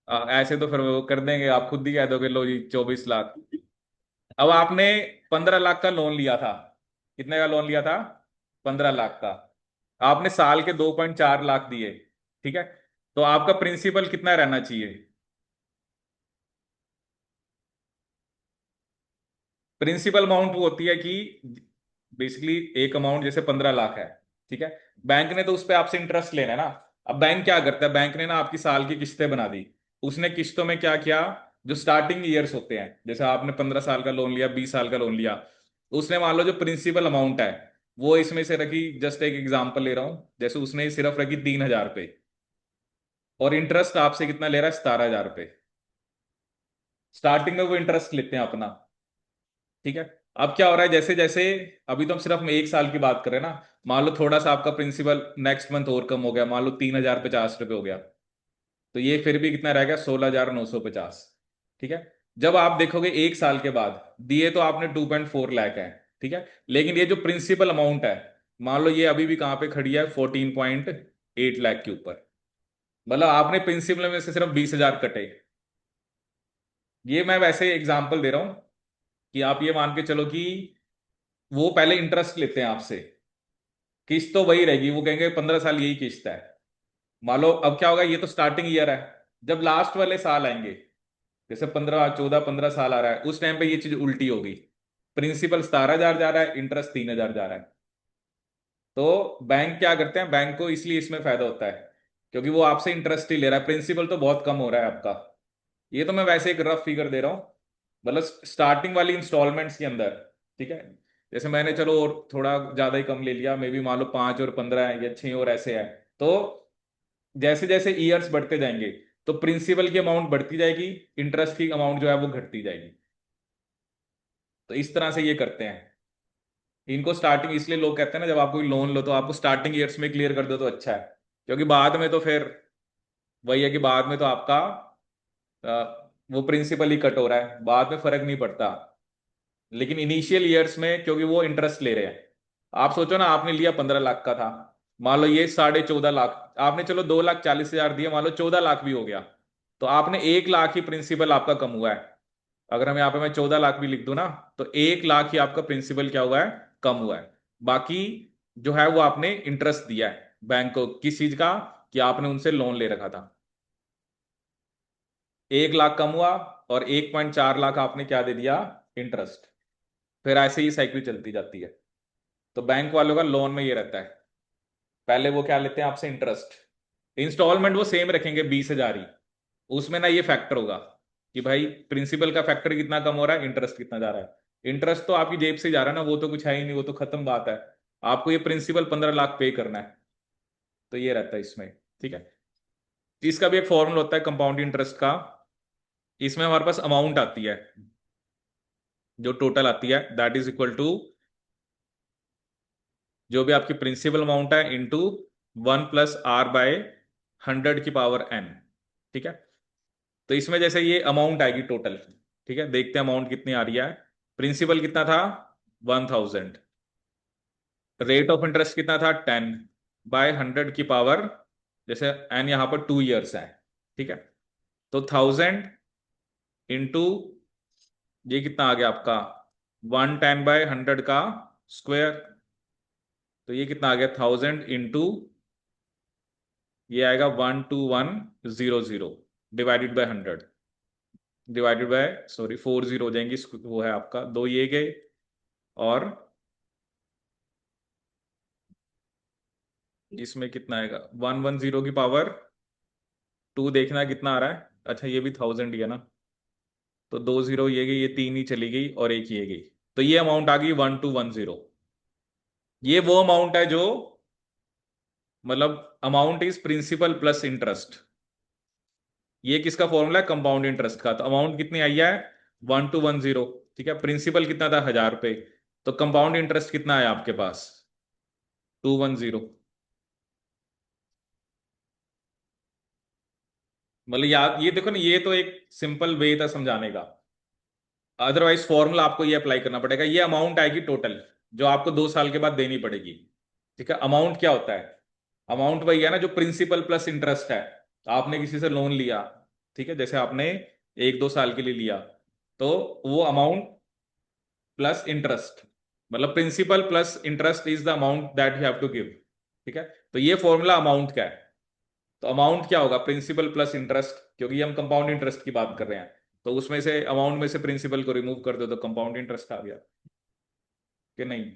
S1: ऐसे तो फिर वो कर देंगे, आप खुद ही कह दोगे लो जी 24 लाख। अब आपने 15 लाख का लोन लिया था। कितने का लोन लिया था? 15 लाख का। आपने साल के 2.4 लाख दिए। ठीक है। तो आपका प्रिंसिपल कितना रहना चाहिए? प्रिंसिपल अमाउंट वो होती है कि बेसिकली एक अमाउंट जैसे 15 लाख है। ठीक है। बैंक ने तो उस पर आपसे इंटरेस्ट लेना है ना। अब बैंक क्या करता है, बैंक ने ना आपकी साल की किस्तें बना दी। उसने किस्तों में क्या किया, जो स्टार्टिंग ईयर्स होते हैं, जैसे आपने 15 साल का लोन लिया, 20 साल का लोन लिया, उसने मान लो जो प्रिंसिपल अमाउंट है वो इसमें से रखी। जस्ट एक एग्जांपल ले रहा हूं, जैसे उसने सिर्फ रखी 3,000 रुपये, और इंटरेस्ट आपसे कितना ले रहा है? 17,000 रुपये। स्टार्टिंग में वो इंटरेस्ट लेते हैं अपना। ठीक है। अब क्या हो रहा है, जैसे जैसे, अभी तो हम सिर्फ 1 साल की बात कर रहे हैं ना, मान लो थोड़ा सा आपका प्रिंसिपल नेक्स्ट मंथ और कम हो गया, मान लो 3,050 रुपये हो गया, तो ये फिर भी कितना रह गया? 16,950। ठीक है। जब आप देखोगे 1 साल के बाद, दिए तो आपने 2.4 लाख है। ठीक है। लेकिन ये जो प्रिंसिपल अमाउंट है, मान लो ये अभी भी कहां पे खड़ी है? 14.8 लाख के ऊपर। मतलब आपने प्रिंसिपल में से सिर्फ 20,000 कटे। ये मैं वैसे एग्जाम्पल दे रहा हूं कि आप ये मान के चलो कि वो पहले इंटरेस्ट लेते हैं आपसे। किस्त तो वही रहेगी, वो कहेंगे 15 साल यही किस्त है। मान लो अब क्या होगा, ये तो स्टार्टिंग ईयर है। जब लास्ट वाले साल आएंगे, जैसे 15, 14, 15 साल आ रहा है, उस टाइम पे ये चीज उल्टी होगी। प्रिंसिपल 17,000 जा रहा है, इंटरेस्ट 3,000 जा रहा है। तो बैंक क्या करते हैं, बैंक को इसलिए इसमें फायदा होता है क्योंकि वो आपसे इंटरेस्ट ही ले रहा है, प्रिंसिपल तो बहुत कम हो रहा है आपका। ये तो मैं वैसे एक रफ फिगर दे रहा हूँ, मतलब स्टार्टिंग वाली इंस्टॉलमेंट्स के अंदर। ठीक है। जैसे मैंने चलो और थोड़ा ज्यादा ही कम ले लिया, मे बी मान लो 5 और 15 है या 6 और ऐसे है। तो जैसे जैसे ईयर्स बढ़ते जाएंगे, तो प्रिंसिपल की अमाउंट बढ़ती जाएगी, इंटरेस्ट की अमाउंट जो है वो घटती जाएगी। तो इस तरह से ये करते हैं। इनको स्टार्टिंग इसलिए लोग कहते हैं ना, जब आप कोई लोन लो तो आपको स्टार्टिंग ईयर्स में क्लियर कर दो तो अच्छा है, क्योंकि बाद में तो फिर वही है कि बाद में तो आपका वो प्रिंसिपल ही कट हो रहा है, बाद में फर्क नहीं पड़ता। लेकिन इनिशियल ईयर्स में क्योंकि वो इंटरेस्ट ले रहे हैं। आप सोचो ना, आपने लिया 15 लाख का था, मान लो ये 14.5 लाख आपने, चलो 2,40,000 दिए, मान लो 14 लाख भी हो गया, तो आपने 1 लाख ही प्रिंसिपल आपका कम हुआ है। अगर हम यहाँ पे मैं 14 लाख भी लिख दूं ना, तो 1 लाख ही आपका प्रिंसिपल क्या हुआ है? कम हुआ है। बाकी जो है वो आपने इंटरेस्ट दिया है बैंक को, किस चीज का? कि आपने उनसे लोन ले रखा था। 1 लाख कम हुआ, और 1.4 लाख आपने क्या दे दिया? इंटरेस्ट। फिर ऐसे ही साइकिल चलती जाती है। तो बैंक वालों का लोन में ये रहता है, पहले वो क्या लेते हैं आपसे? इंटरेस्ट। इंस्टॉलमेंट वो सेम रखेंगे, 20,000 ही। उसमें ना ये फैक्टर होगा कि भाई प्रिंसिपल का फैक्टर कितना कम हो रहा है, इंटरेस्ट कितना जा रहा है। इंटरेस्ट तो आपकी जेब से जा रहा है ना, वो तो कुछ है ही नहीं, वो तो खत्म बात है। आपको ये प्रिंसिपल 15 लाख पे करना है। तो ये रहता है इसमें। ठीक है। इसका भी एक फॉर्मूला होता है कंपाउंड इंटरेस्ट का। इसमें हमारे पास अमाउंट आती है, जो टोटल आती है, दैट इज इक्वल टू जो भी आपकी प्रिंसिपल अमाउंट है इंटू 1 + R/100⁴ ठीक है। तो इसमें जैसे ये अमाउंट आएगी टोटल। ठीक है, देखते हैं अमाउंट कितनी आ रही है। प्रिंसिपल कितना था? 1,000। रेट ऑफ इंटरेस्ट कितना था? 10/100⁴, जैसे एन यहाँ पर 2 ईयर्स है। ठीक है। तो 1,000 इंटू ये कितना आ गया आपका? 110/100 का स्क्वायर। तो ये कितना आ गया? 1,000 इंटू ये आएगा 12100 divided by 100, divided by, sorry 40 हो जाएंगी, वो है आपका दो ये गए, और इसमें कितना आएगा? 110 की पावर 2, देखना कितना आ रहा है। अच्छा ये भी 1,000 ही है ना, तो 2 0 ये गई, ये 3 ही चली गई, और एक ये गई। तो ये अमाउंट आ गई 1,210। ये वो अमाउंट है जो, मतलब amount is principal plus interest. ये किसका फॉर्मूला है? कंपाउंड इंटरेस्ट का। तो अमाउंट कितनी आई है? 1210, ठीक है। प्रिंसिपल कितना था, 1000 रुपये। तो कंपाउंड इंटरेस्ट कितना है आपके पास, 210। मतलब याद, ये देखो ना, ये तो एक सिंपल वे था समझाने का। अदरवाइज फॉर्मूला आपको ये अप्लाई करना पड़ेगा। ये अमाउंट आएगी टोटल, जो आपको 2 साल के बाद देनी पड़ेगी, ठीक है। अमाउंट क्या होता है, अमाउंट वही है ना जो प्रिंसिपल प्लस इंटरेस्ट है। आपने किसी से लोन लिया, ठीक है, जैसे आपने 1-2 साल के लिए लिया, तो वो अमाउंट प्लस इंटरेस्ट, मतलब principal plus interest is the amount that you have to give, ठीक है। तो ये फॉर्मूला अमाउंट का है। तो अमाउंट क्या होगा, प्रिंसिपल प्लस इंटरेस्ट, क्योंकि हम कंपाउंड इंटरेस्ट की बात कर रहे हैं। तो उसमें से अमाउंट में से प्रिंसिपल को रिमूव कर दो तो कंपाउंड इंटरेस्ट आ गया, कि नहीं।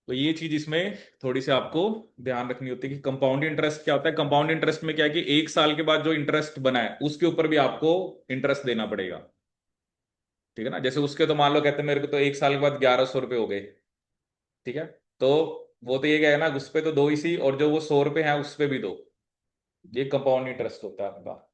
S1: तो ये चीज इसमें थोड़ी सी आपको ध्यान रखनी होती है कि कंपाउंड इंटरेस्ट क्या होता है। कंपाउंड इंटरेस्ट में क्या है कि 1 साल के बाद जो इंटरेस्ट बना है उसके ऊपर भी आपको इंटरेस्ट देना पड़ेगा, ठीक है ना। जैसे उसके तो मान लो कहते हैं मेरे को तो 1 साल के बाद 1100 रुपये हो गए, ठीक है। तो वो तो ये क्या है ना, उस पे तो दो इसी, और जो वो 100 रुपये है उस पे भी दो। ये कंपाउंड इंटरेस्ट होता है आपका।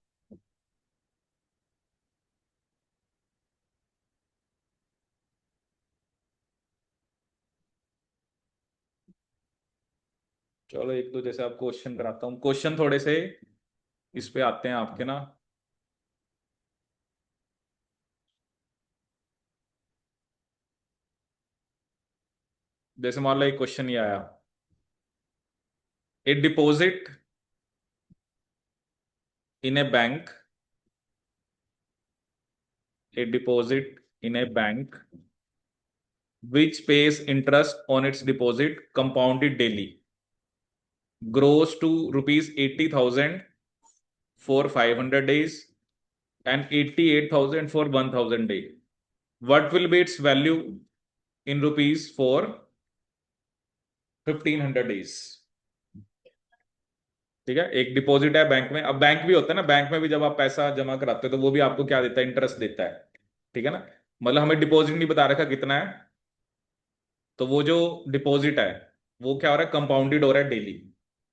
S1: चलो एक दो जैसे आपको क्वेश्चन कराता हूँ, क्वेश्चन थोड़े से इस पे आते हैं आपके ना। जैसे मान लो एक क्वेश्चन ये आया, ए deposit in A bank, a deposit in a bank which pays interest on its deposit compounded daily grows to rupees 80,000 for 500 days and 88,000 for 1,000 day. What will be its value in rupees for 1500 days? ठीक है, एक deposit है bank में। अब bank भी होता है ना, बैंक में भी जब आप पैसा जमा कराते हो तो वो भी आपको क्या देता है, इंटरेस्ट देता है, ठीक है ना। मतलब हमें डिपॉजिट नहीं बता रखा कितना है, तो वो जो डिपॉजिट है वो क्या हो रहा है, कंपाउंडेड हो रहा है daily.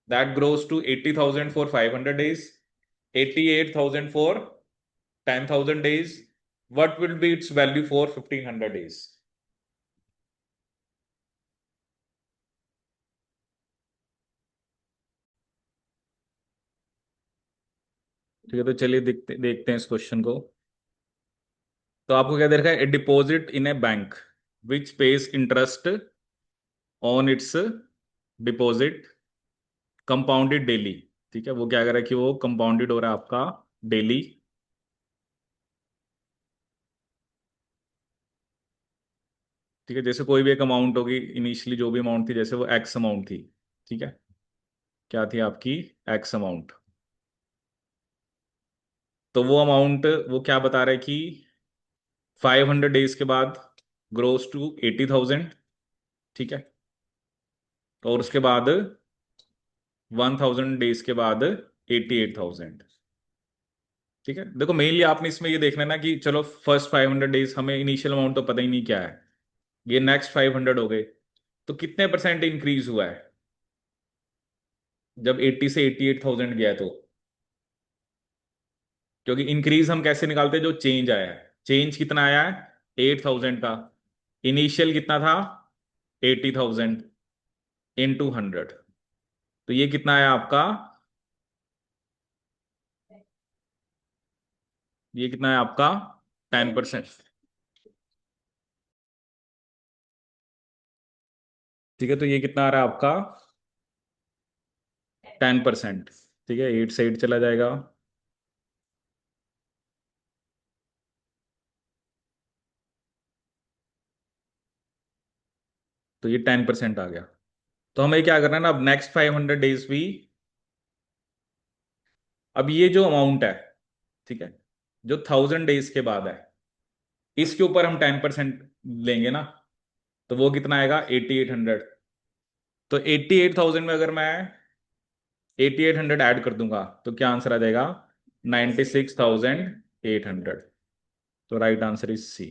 S1: That grows to 80,000 for 500 days, 88,000 for 10,000 days. What will be its value for 1500 days? ठीक है, तो चलिए देखते देखते हैं इस क्वेश्चन को। तो आपको क्या दे रखा है, ए deposit in A bank which page interest on it's deposit compounded daily, ठीक है। वो क्या कर रहा है कि वो कंपाउंडेड हो रहा है आपका डेली, ठीक है। जैसे कोई भी एक अमाउंट होगी, इनिशियली जो भी अमाउंट थी, जैसे वो एक्स अमाउंट थी, ठीक है। क्या थी आपकी, एक्स अमाउंट। तो वो अमाउंट वो क्या बता रहा है कि 500 डेज के बाद ग्रोस टू 80,000, ठीक है। और उसके बाद 1,000 डेज के बाद 88,000, ठीक है। देखो मेनली आपने इसमें ये देखना है ना कि चलो फर्स्ट 500 डेज हमें इनिशियल अमाउंट तो पता ही नहीं क्या है, ये नेक्स्ट 500 हो गए, तो कितने परसेंट इंक्रीज हुआ है जब 80 से 88,000 गया है तो। क्योंकि इंक्रीज हम कैसे निकालते हैं, जो चेंज आया है, चेंज कितना आया है 8,000 का, इनिशियल कितना था 80,000 इन 100, तो ये कितना आया आपका, ये कितना है आपका 10%, ठीक है। तो ये कितना आ रहा है आपका 10%, ठीक है। 8 से 8 चला जाएगा, तो ये 10% आ गया। तो हमें क्या करना है ना, अब नेक्स्ट 500 डेज भी, अब ये जो अमाउंट है, ठीक है, जो 1,000 डेज के बाद है, इसके ऊपर हम 10% लेंगे ना, तो वो कितना आएगा 8,800। तो 88,000 में अगर मैं 8,800 ऐड कर दूंगा तो क्या आंसर आ जाएगा, 96,800। तो राइट आंसर इज सी,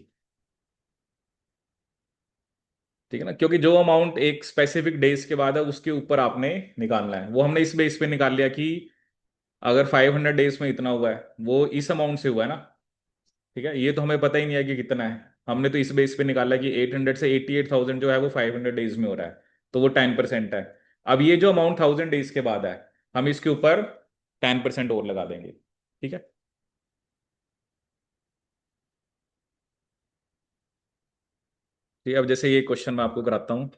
S1: ठीक है ना। क्योंकि जो अमाउंट एक स्पेसिफिक डेज के बाद है उसके ऊपर आपने निकालना है, वो हमने इस बेस पे निकाल लिया कि अगर 500 डेज में इतना हुआ है वो इस अमाउंट से हुआ है ना, ठीक है। ये तो हमें पता ही नहीं है कि कितना है, हमने तो इस बेस पे निकाला कि 800 से 88,000 जो है वो 500 डेज में हो रहा है, तो वो 10% है। अब ये जो अमाउंट 1000 डेज के बाद है, हम इसके ऊपर 10% और लगा देंगे, ठीक है। ठीक है, अब जैसे ये क्वेश्चन मैं आपको कराता हूँ।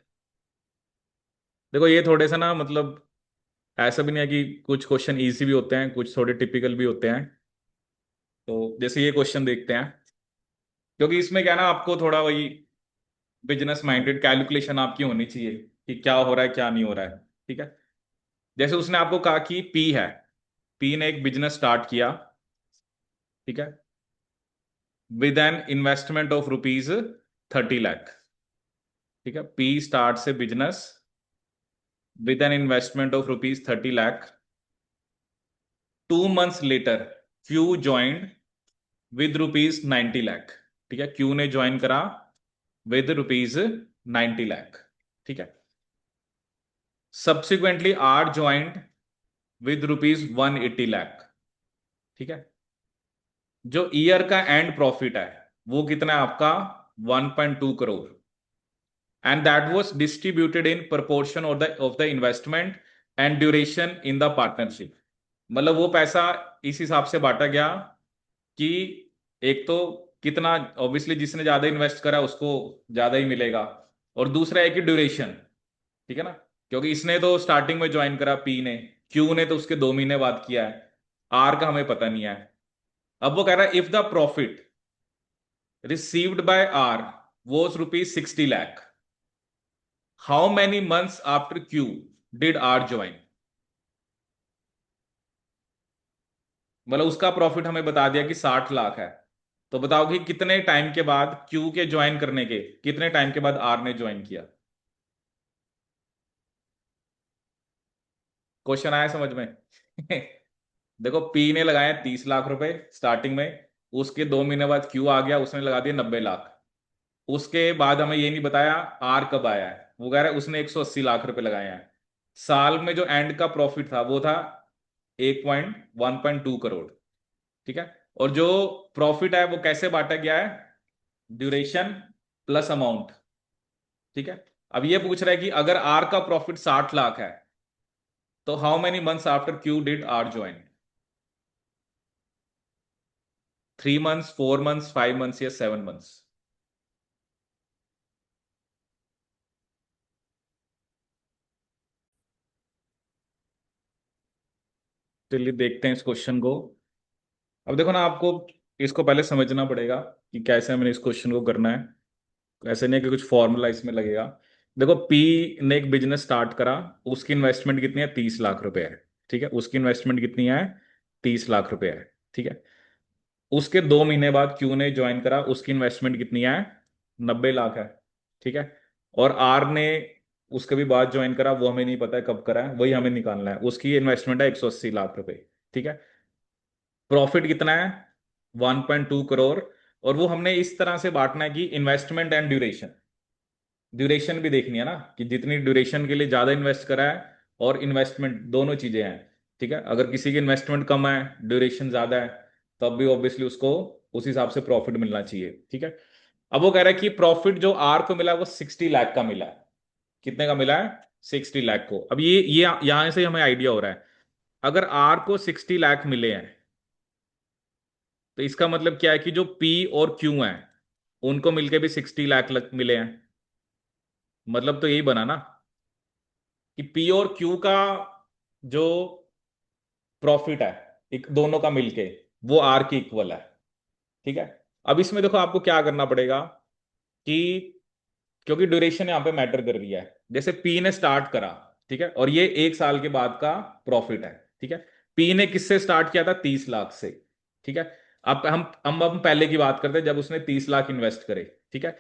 S1: देखो ये थोड़े सा ना मतलब ऐसा भी नहीं है कि कुछ क्वेश्चन इजी भी होते हैं, कुछ थोड़े टिपिकल भी होते हैं। तो जैसे ये क्वेश्चन देखते हैं, क्योंकि इसमें क्या है ना, आपको थोड़ा वही बिजनेस माइंडेड कैलकुलेशन आपकी होनी चाहिए कि क्या हो रहा है क्या नहीं हो रहा है, ठीक है। जैसे उसने आपको कहा कि पी है, पी ने एक बिजनेस स्टार्ट किया, ठीक है, with an investment of rupees 30 lakh, ठीक है। पी स्टार्ट से business with an investment of rupees 30 lakh. 2 months later Q joined with rupees 90 lakh, ठीक है। क्यू ने ज्वाइन करा विद रुपीज 90 लाख, ठीक है। Subsequently R joined with rupees 180 lakh, ठीक है। जो ईयर का एंड प्रॉफिट है वो कितना है आपका, 1.2 crore, and that was distributed in proportion of the investment and duration in the partnership. मतलब वो पैसा इस हिसाब से बांटा गया कि एक तो कितना, ऑब्वियसली जिसने ज्यादा इन्वेस्ट करा उसको ज्यादा ही मिलेगा, और दूसरा है कि ड्यूरेशन, ठीक है ना, क्योंकि इसने तो स्टार्टिंग में ज्वाइन करा पी ने, क्यू ने तो उसके 2 महीने बाद किया है, आर का हमें पता नहीं है। अब वो कह रहा है if the profit received by R was rupees 60 lakh, how many months after Q did R join. मतलब उसका प्रॉफिट हमें बता दिया कि 60 लाख है, तो बताओ कि कितने टाइम के बाद क्यू के ज्वाइन करने के, कितने टाइम के बाद आर ने ज्वाइन किया। क्वेश्चन आया समझ में? देखो पी ने लगाए 30 लाख रुपए स्टार्टिंग में, उसके 2 महीने बाद क्यू आ गया, उसने लगा दिया 90 लाख। उसके बाद हमें ये नहीं बताया आर कब आया है, वो कह रहा है उसने 180 लाख रुपए लगाए हैं। साल में जो एंड का प्रॉफिट था वो था 1.2 करोड़, ठीक है। और जो प्रॉफिट है वो कैसे बांटा गया है, ड्यूरेशन प्लस अमाउंट, ठीक है। अब ये पूछ रहा है कि अगर आर का प्रॉफिट 60 लाख है तो how many months after Q did R join, 3 months, 4 months, 5 months या 7 months। चलिए देखते हैं इस क्वेश्चन को। अब देखो ना, आपको इसको पहले समझना पड़ेगा कि कैसे हमें इस क्वेश्चन को करना है। ऐसे नहीं है कि कुछ फॉर्मूला इसमें लगेगा। देखो पी ने एक बिजनेस स्टार्ट करा, उसकी इन्वेस्टमेंट कितनी है, 30 लाख रुपए है, ठीक है। उसकी इन्वेस्टमेंट कितनी है, 30 लाख रुपए है, ठीक है। उसके 2 महीने बाद क्यू ने ज्वाइन करा, उसकी इन्वेस्टमेंट कितनी है, 90 लाख है, ठीक है। और आर ने उसके भी बाद ज्वाइन करा, वो हमें नहीं पता है कब करा है, वही हमें निकालना है। उसकी इन्वेस्टमेंट है 180 लाख रुपए, ठीक है। प्रॉफिट कितना है, 1.2 करोड़। और वो हमने इस तरह से बांटना है कि इन्वेस्टमेंट एंड ड्यूरेशन, ड्यूरेशन भी देखनी है ना कि जितनी ड्यूरेशन के लिए ज्यादा इन्वेस्ट करा है, और इन्वेस्टमेंट दोनों चीजें हैं, ठीक है। अगर किसी की इन्वेस्टमेंट कम है, ड्यूरेशन ज्यादा है, तब भी ऑब्वियसली उसको उस हिसाब से प्रॉफिट मिलना चाहिए, ठीक है। अब वो कह रहा है कि प्रॉफिट जो आर को मिला है वो 60 लाख का मिला है। कितने का मिला है, 60 लाख को। अब ये यहां से हमें आइडिया हो रहा है, अगर आर को 60 लाख मिले हैं तो इसका मतलब क्या है कि जो पी और क्यू हैं उनको मिलके भी 60 लाख मिले हैं। मतलब तो यही बना ना कि पी और क्यू का जो प्रॉफिट है, एक दोनों का मिलके, वो आर के इक्वल है, ठीक है। अब इसमें देखो आपको क्या करना पड़ेगा कि, क्योंकि ड्यूरेशन यहाँ पे मैटर कर रही है, जैसे पी ने स्टार्ट करा, ठीक है, और ये 1 साल के बाद का प्रॉफिट है, ठीक है। पी ने किससे स्टार्ट किया था, 30 लाख से, ठीक है। अब हम पहले की बात करते हैं जब उसने 30 लाख इन्वेस्ट करे, ठीक है।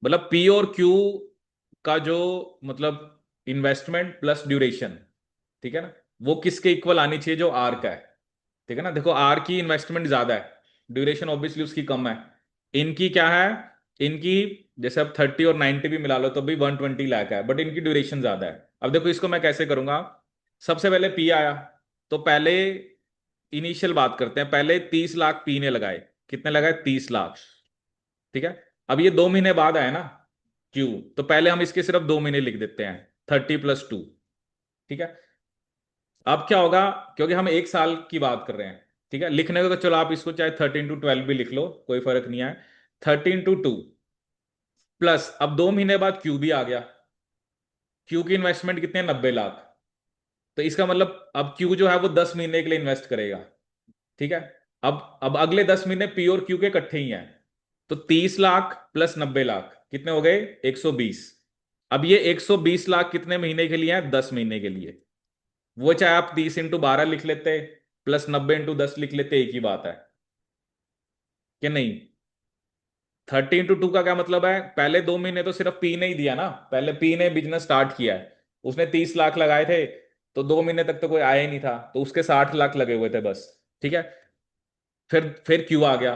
S1: मतलब पी और क्यू का जो मतलब इन्वेस्टमेंट प्लस ड्यूरेशन, ठीक है ना, वो किसके इक्वल आनी चाहिए, जो आर का है, ठीक है ना। देखो आर की इन्वेस्टमेंट ज्यादा है, ड्यूरेशन ऑब्वियसली उसकी कम है। इनकी क्या है, इनकी जैसे अब 30 और 90 भी मिला लो तो भी 120 लाख है, बट इनकी ड्यूरेशन ज्यादा है। अब देखो इसको मैं कैसे करूंगा, सबसे पहले पी आया, तो पहले इनिशियल बात करते हैं। पहले 30 लाख पी ने लगाए। कितने लगाए? 30 लाख। ठीक है। अब ये 2 महीने बाद आया ना क्यू, तो पहले हम इसके सिर्फ 2 महीने लिख देते हैं, 30 + 2। ठीक है। अब क्या होगा, क्योंकि हम 1 साल की बात कर रहे हैं। ठीक है, लिखने को तो चलो आप इसको चाहे 13 × 12 भी लिख लो, कोई फर्क नहीं है। 13 × 2 प्लस अब 2 महीने बाद क्यू भी आ गया। क्यू की इन्वेस्टमेंट कितनी है? 90 लाख। तो इसका मतलब अब क्यू जो है वो 10 महीने के लिए इन्वेस्ट करेगा। ठीक है। अब अगले 10 महीने पी और क्यू के इकट्ठे ही हैं। तो 30 लाख प्लस 90 लाख कितने हो गए? 120। अब ये 120 लाख कितने महीने के लिए है? 10 महीने के लिए। वो चाहे आप 30 × 12 लिख लेते, प्लस 90 × 10 लिख लेते, एक ही बात है कि नहीं? 30 × 2 का क्या मतलब है? पहले 2 महीने तो सिर्फ पी ने ही दिया ना, पहले पी ने बिजनेस स्टार्ट किया है, उसने 30 लाख लगाए थे, तो 2 महीने तक तो कोई आया ही नहीं था, तो उसके 60 लाख लगे हुए थे बस। ठीक है। फिर क्यू आ गया,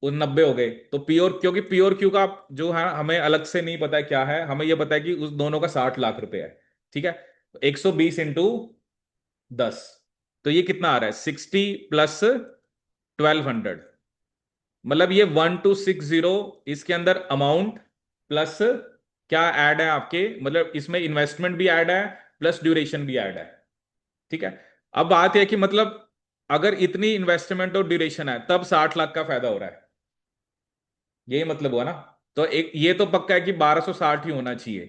S1: वो 90 हो गए। तो पी और, क्योंकि पी और क्यू का जो है हमें अलग से नहीं पता है क्या है, हमें यह पता है कि उस दोनों का 60 लाख रुपए है। ठीक है। 120 × 10, तो ये कितना आ रहा है? 60 + 1200। मतलब ये 1260, इसके अंदर अमाउंट प्लस क्या ऐड है आपके, मतलब इसमें इन्वेस्टमेंट भी ऐड है, प्लस ड्यूरेशन भी ऐड है। ठीक है। अब बात यह कि मतलब अगर इतनी इन्वेस्टमेंट और ड्यूरेशन है तब 60 लाख का फायदा हो रहा है, यही मतलब हुआ ना? तो एक ये तो पक्का है कि 1260 ही होना चाहिए।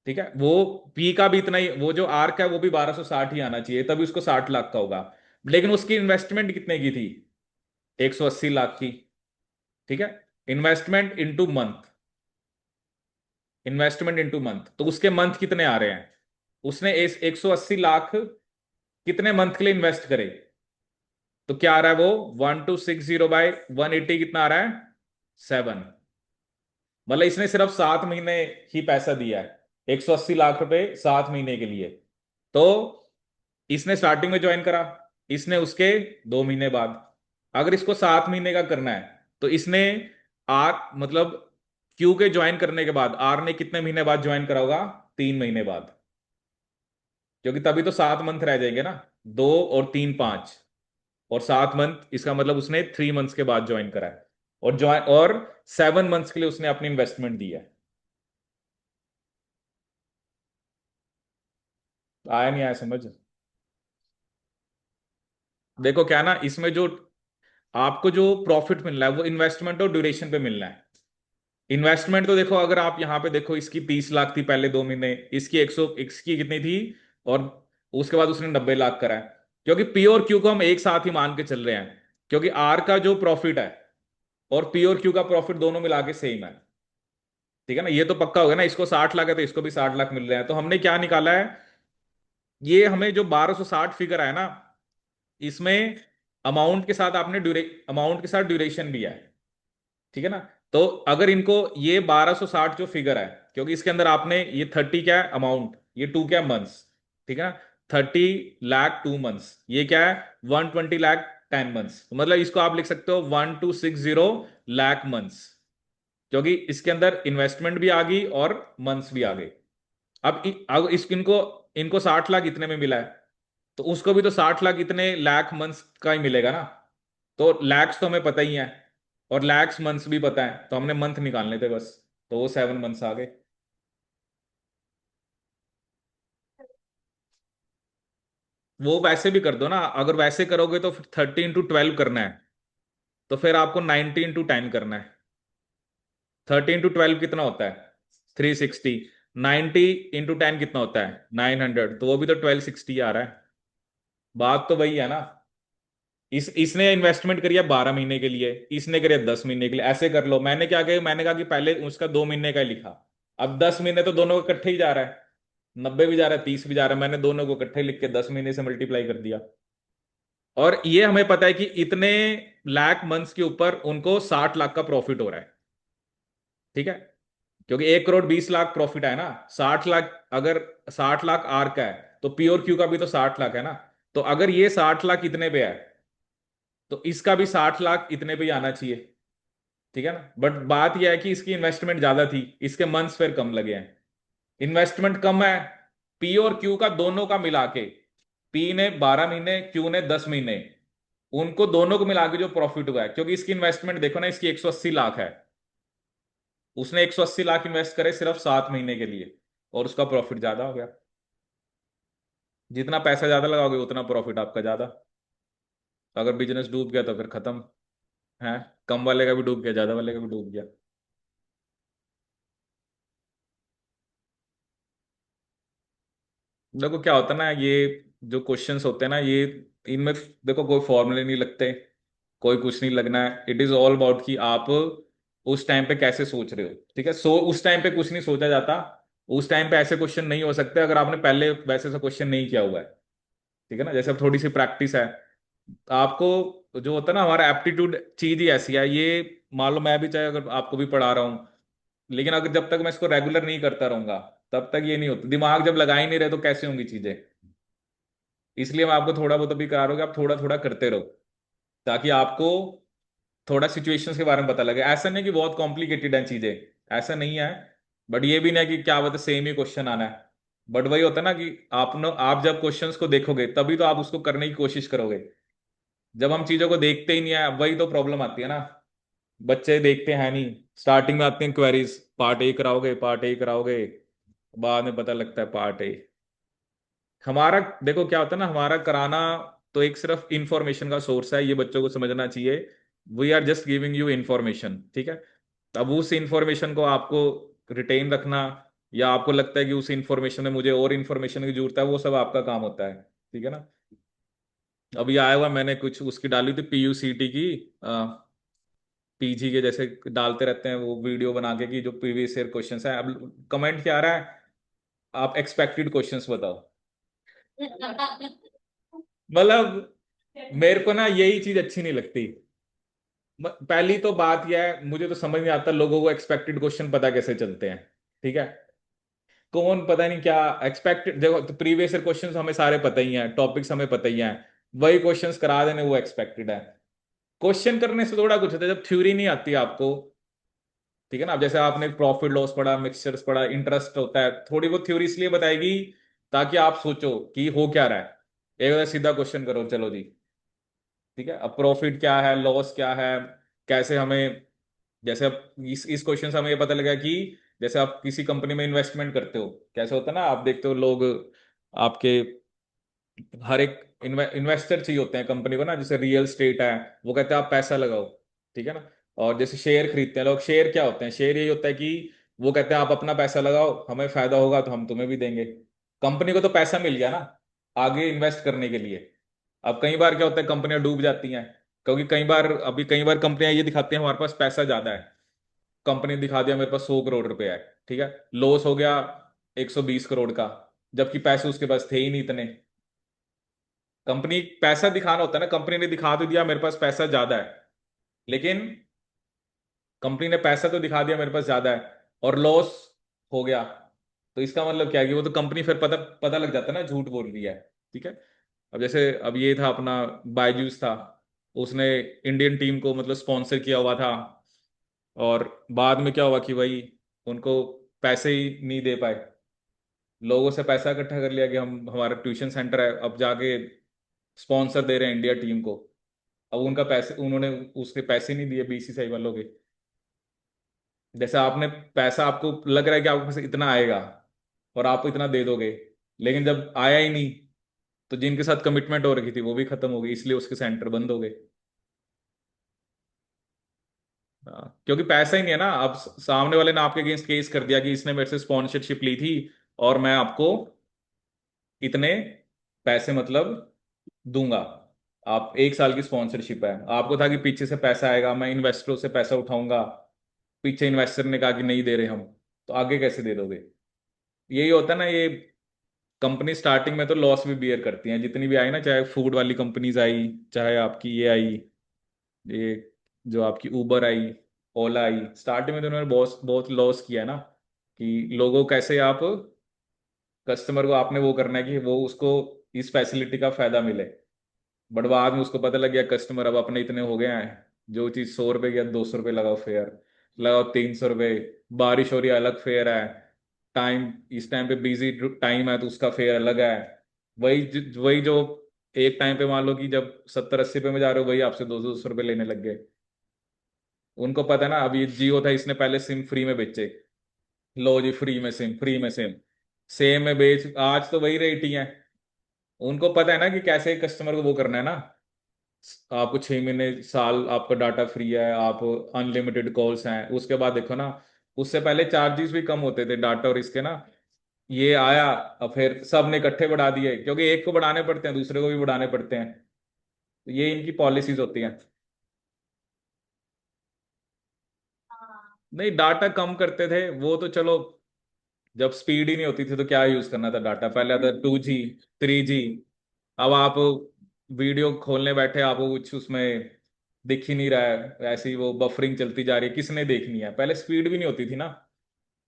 S1: ठीक है। वो पी का भी इतना ही, वो जो आर्क है वो भी 1260 ही आना चाहिए, तभी उसको 60 लाख का होगा। लेकिन उसकी इन्वेस्टमेंट कितने की थी? 180 लाख की। ठीक है। Investment into month, investment into month, तो उसके मंथ कितने आ रहे हैं? उसने इस 180 लाख कितने मंथ के लिए इन्वेस्ट करे? तो क्या आ रहा है वो? 1260/180 कितना आ रहा है? 7। मतलब इसने सिर्फ 7 महीने ही पैसा दिया है, 180 लाख रुपए 7 महीने के लिए। तो इसने स्टार्टिंग में ज्वाइन करा, इसने उसके 2 महीने बाद। अगर इसको 7 महीने का करना है तो इसने आर मतलब क्यू के ज्वाइन करने के बाद आर ने कितने महीने बाद ज्वाइन करा होगा? 3 महीने बाद। क्योंकि तभी तो 7 मंथ रह जाएंगे ना, 2 और 3 5, और 7 मंथ, इसका मतलब उसने 3 मंथ्स के बाद ज्वाइन करा है, और ज्वाइन और 7 मंथ्स के लिए उसने अपनी इन्वेस्टमेंट दी है। आया नहीं आया समझ? देखो क्या ना, इसमें जो आपको जो प्रॉफिट मिल रहा है वो इन्वेस्टमेंट और ड्यूरेशन पे मिलना है। इन्वेस्टमेंट तो देखो, अगर आप यहां पे देखो, इसकी 30 लाख थी पहले 2 महीने, इसकी 100, इसकी कितनी थी, और उसके बाद उसने 90 लाख करा है। क्योंकि पी और क्यू को हम एक साथ ही मान के चल रहे हैं, क्योंकि आर का जो प्रॉफिट है और पी और क्यू का प्रॉफिट दोनों मिला के सेम है। ठीक है ना, ये तो पक्का हो गया ना, इसको 60 लाख है तो इसको भी 60 लाख मिल रहे हैं। तो हमने क्या निकाला है, ये हमें जो 1260 फिगर है ना, इसमें अमाउंट के साथ आपने अमाउंट के साथ ड्यूरेशन भी है। ठीक है ना। तो अगर इनको ये 1260 जो फिगर है, क्योंकि इसके अंदर आपने ये 30 क्या है अमाउंट, ये 2 क्या मंथ्स, ठीक है ना, 30 लाख 2 मंथ्स, ये क्या है 120 लाख 10 मंथ्स, तो मतलब इसको आप लिख सकते हो 1260 लाख मंथ्स, क्योंकि इसके अंदर इन्वेस्टमेंट भी आ गई और मंथ्स भी आ गए। अब इस इनको इनको 60 लाख इतने में मिला है, तो उसको भी तो 60 लाख इतने लाख मंथ्स का ही मिलेगा ना। तो लैक्स तो हमें पता ही है, और लैक्स मंथ्स भी पता है, तो हमने मंथ निकालने थे बस, तो वो 7 मंथ्स आ गए। वो वैसे भी कर दो ना, अगर वैसे करोगे तो फिर 30 × 12 करना है, तो फिर आपको 90 × 10 करना है। 30 × 12 कितना होता है? 360। 90 × 10 कितना होता है? 900, तो वो भी तो 1260 आ रहा है। बात तो वही है ना। इसने इन्वेस्टमेंट करी है 12 महीने के लिए, इसने करी है 10 महीने के लिए, ऐसे कर लो। मैंने क्या किया, मैंने कहा कि पहले उसका 2 महीने का ही लिखा। अब 10 महीने तो दोनों को इकट्ठे ही जा रहा है, 90 भी जा रहा है 30 भी जा रहा है, मैंने दोनों को इकट्ठे लिख के 10 महीने से मल्टीप्लाई कर दिया। और ये हमें पता है कि इतने लाख मंथ्स के ऊपर उनको 60 लाख का प्रॉफिट हो रहा है। ठीक है। क्योंकि 1 करोड़ 20 लाख प्रॉफिट है ना, 60 लाख, अगर 60 लाख आर का है तो पी और क्यू का भी तो 60 लाख है ना। तो अगर ये 60 लाख इतने पे है, तो इसका भी 60 लाख इतने पे ही आना चाहिए। ठीक है ना, बट बात यह है कि इसकी इन्वेस्टमेंट ज्यादा थी, इसके मंथ्स फिर कम लगे हैं। इन्वेस्टमेंट कम है, पी और क्यू का दोनों का मिला के, पी ने 12 महीने, क्यू ने 10 महीने, उनको दोनों को मिला के जो प्रॉफिट हुआ है, क्योंकि इसकी इन्वेस्टमेंट देखो ना, इसकी 180 लाख है, उसने 180 लाख इन्वेस्ट करे सिर्फ 7 महीने के लिए, और उसका प्रॉफिट ज्यादा हो गया। जितना पैसा ज्यादा लगाओगे उतना प्रॉफिट आपका ज्यादा। अगर बिजनेस डूब गया तो फिर खत्म है। कम वाले का भी डूब गया, ज्यादा वाले का भी डूब गया। देखो क्या होता है ना, ये जो क्वेश्चंस होते हैं ना, ये इनमें देखो कोई फॉर्मूले नहीं लगते, कोई कुछ नहीं लगना है। इट इज ऑल अबाउट कि आप उस टाइम पे कैसे सोच रहे हो। ठीक है, उस टाइम पे कुछ नहीं सोचा जाता। उस टाइम पे ऐसे क्वेश्चन नहीं हो सकते अगर आपने पहले वैसे से क्वेश्चन नहीं किया हुआ है। ठीक है ना, जैसे अब थोड़ी सी प्रैक्टिस है आपको, जो होता है ना, हमारा एप्टीट्यूड चीज ही ऐसी है ये। मान लो मैं भी चाहे अगर आपको भी पढ़ा रहा हूँ, लेकिन अगर जब तक मैं इसको रेगुलर नहीं करता रहूंगा तब तक ये नहीं होता। दिमाग जब लगा ही नहीं रहे तो कैसे होंगी चीजें। इसलिए मैं आपको थोड़ा बहुत अभी करा रहा हूँ कि आप थोड़ा थोड़ा करते रहो, ताकि आपको थोड़ा सिचुएशंस के बारे में पता लगे। ऐसा नहीं कि बहुत कॉम्प्लिकेटेड है चीजें, ऐसा नहीं है। बट ये भी नहीं कि क्या बता सेम ही क्वेश्चन आना है। बट वही होता है ना कि आप जब क्वेश्चंस को देखोगे तभी तो आप उसको करने की कोशिश करोगे। जब हम चीजों को देखते ही नहीं है, वही तो प्रॉब्लम आती है ना। बच्चे देखते हैं नहीं, स्टार्टिंग में आते हैं क्वेरीज, पार्ट ए कराओगे, पार्ट ए कराओगे, बाद में पता लगता है पार्ट ए। हमारा देखो क्या होता है ना, हमारा कराना तो एक सिर्फ इंफॉर्मेशन का सोर्स है, ये बच्चों को समझना चाहिए। We are just giving you information, ठीक है। अब उस इंफॉर्मेशन को आपको रिटेन रखना, या आपको लगता है कि उस इंफॉर्मेशन में मुझे और इंफॉर्मेशन की जरूरत है, वो सब आपका काम होता है। ठीक है ना। अभी आया हुआ मैंने कुछ उसकी डाली थी पीयूसीटी की, पीजी के जैसे डालते रहते हैं वो वीडियो बना के कि जो प्रीवियस ईयर क्वेश्चंस है। अब कमेंट क्या आ रहा है, आप एक्सपेक्टेड क्वेश्चंस बताओ। मतलब मेरे को ना यही चीज अच्छी नहीं लगती। पहली तो बात यह है, मुझे तो समझ नहीं आता लोगों को एक्सपेक्टेड क्वेश्चन पता कैसे चलते हैं। ठीक है, कौन पता नहीं क्या एक्सपेक्टेड। देखो तो प्रीवियस ईयर क्वेश्चंस हमें सारे पता ही हैं, टॉपिक्स हमें पता ही हैं, वही क्वेश्चंस करा देने वो एक्सपेक्टेड है। क्वेश्चन करने से थोड़ा कुछ होता है, जब थ्योरी नहीं आती आपको। ठीक है ना, अब जैसे आपने प्रॉफिट लॉस पढ़ा, मिक्सचर्स पढ़ा, इंटरेस्ट होता है, थोड़ी बहुत थ्योरी इसलिए बताएगी ताकि आप सोचो कि हो क्या रहा है। एक बार सीधा क्वेश्चन करो, चलो जी। ठीक है, अब प्रॉफिट क्या है, लॉस क्या है, कैसे हमें, जैसे अब इस क्वेश्चन से हमें ये पता लगा कि जैसे आप किसी कंपनी में इन्वेस्टमेंट करते हो, कैसे होता है ना, आप देखते हो लोग आपके हर एक इन्वेस्टर चाहिए होते हैं कंपनी को ना, जैसे रियल स्टेट है, वो कहते हैं आप पैसा लगाओ। ठीक है ना। और जैसे शेयर खरीदते हैं लोग, शेयर क्या होते हैं, शेयर यही होता है कि वो कहते हैं आप अपना पैसा लगाओ, हमें फायदा होगा तो हम तुम्हें भी देंगे। कंपनी को तो पैसा मिल गया ना आगे इन्वेस्ट करने के लिए। अब कई बार क्या होता है, कंपनियां डूब जाती हैं, क्योंकि कई बार कंपनियां ये दिखाती हैं हमारे पास पैसा ज्यादा है। कंपनी ने दिखा दिया मेरे पास 100 करोड़ रुपए है, ठीक है, लॉस हो गया 120 करोड़ का, जबकि पैसे उसके पास थे ही नहीं इतने। कंपनी पैसा दिखाना होता है ना, कंपनी ने दिखा तो दिया मेरे पास पैसा ज्यादा है, लेकिन कंपनी ने पैसा तो दिखा दिया मेरे पास ज्यादा है और लॉस हो गया, तो इसका मतलब क्या है कि वो तो कंपनी फिर पता पता लग जाता है ना झूठ बोल रही है। ठीक है। अब जैसे अब ये था अपना बायजूस था, उसने इंडियन टीम को मतलब स्पॉन्सर किया हुआ था, और बाद में क्या हुआ कि भाई उनको पैसे ही नहीं दे पाए। लोगों से पैसा इकट्ठा कर लिया कि हम हमारा ट्यूशन सेंटर है, अब जाके स्पॉन्सर दे रहे हैं इंडिया टीम को। अब उनका पैसे उन्होंने उसके पैसे नहीं दिए बीसीसीआई वालों के। जैसे आपने पैसा, आपको लग रहा है कि आपके पास इतना आएगा और आप इतना दे दोगे, लेकिन जब आया ही नहीं, तो जिनके साथ कमिटमेंट हो रखी थी वो भी खत्म हो गई, इसलिए उसके सेंटर बंद हो गए। क्योंकि पैसा ही नहीं है ना। अब सामने वाले ने आपके अगेंस्ट केस कर दिया कि इसने मेरे से स्पॉन्सरशिप ली थी और मैं आपको इतने पैसे मतलब दूंगा। आप 1 साल की स्पॉन्सरशिप है, आपको था कि पीछे से पैसा आएगा, मैं इन्वेस्टरों से पैसा उठाऊंगा, पीछे इन्वेस्टर ने कहा कि नहीं दे रहे हम, तो आगे कैसे दे दोगे। यही होता है ना ये। कंपनी स्टार्टिंग में तो लॉस भी बियर करती हैं, जितनी भी आई ना, चाहे फूड वाली कंपनीज आई, चाहे आपकी ये आई, ये जो आपकी उबर आई, ओला आई, स्टार्टिंग में तो उन्होंने बहुत बहुत लॉस किया है ना, कि लोगों कैसे आप कस्टमर को आपने वो करना है कि वो उसको इस फैसिलिटी का फायदा मिले। बट बाद में उसको पता लग गया कस्टमर अब अपने इतने हो गए हैं, जो चीज 100 रुपए की या 200 रुपये लगाओ फेयर, लगाओ 300 रुपये, बारिश हो रही है अलग फेयर है, टाइम इस टाइम पे बिजी टाइम है तो उसका फेयर अलग है, वही जो एक टाइम पे मान लो कि जब 70-80 रुपए में जा रहे हो, वही आपसे 200-200 रुपए लेने लग गए। उनको पता है ना, अब ये जियो था, इसने पहले सिम फ्री में बेचे, लो जी फ्री में सिम, फ्री में सिम, सेम में बेच, आज तो वही रेट ही है। उनको पता है ना कि कैसे कस्टमर को वो करना है ना। आपको 6 महीने साल आपका डाटा फ्री है, आप अनलिमिटेड कॉल्स हैं, उसके बाद देखो ना, उससे पहले चार्जेस भी कम होते थे डाटा और इसके ना। ये आया, अब फिर सब ने इकट्ठे बढ़ा दिए, क्योंकि एक को बढ़ाने पड़ते हैं, दूसरे को भी बढ़ाने पड़ते हैं। तो ये इनकी पॉलिसीज होती हैं। नहीं, डाटा कम करते थे वो तो चलो, जब स्पीड ही नहीं होती थी तो क्या यूज करना था डाटा, पहले आता 2G, 3G। अब आप वीडियो खोलने बैठे, आपको कुछ उसमें दिख ही नहीं रहा है, ऐसी वो बफरिंग चलती जा रही है, किसने देखनी है, पहले स्पीड भी नहीं होती थी ना।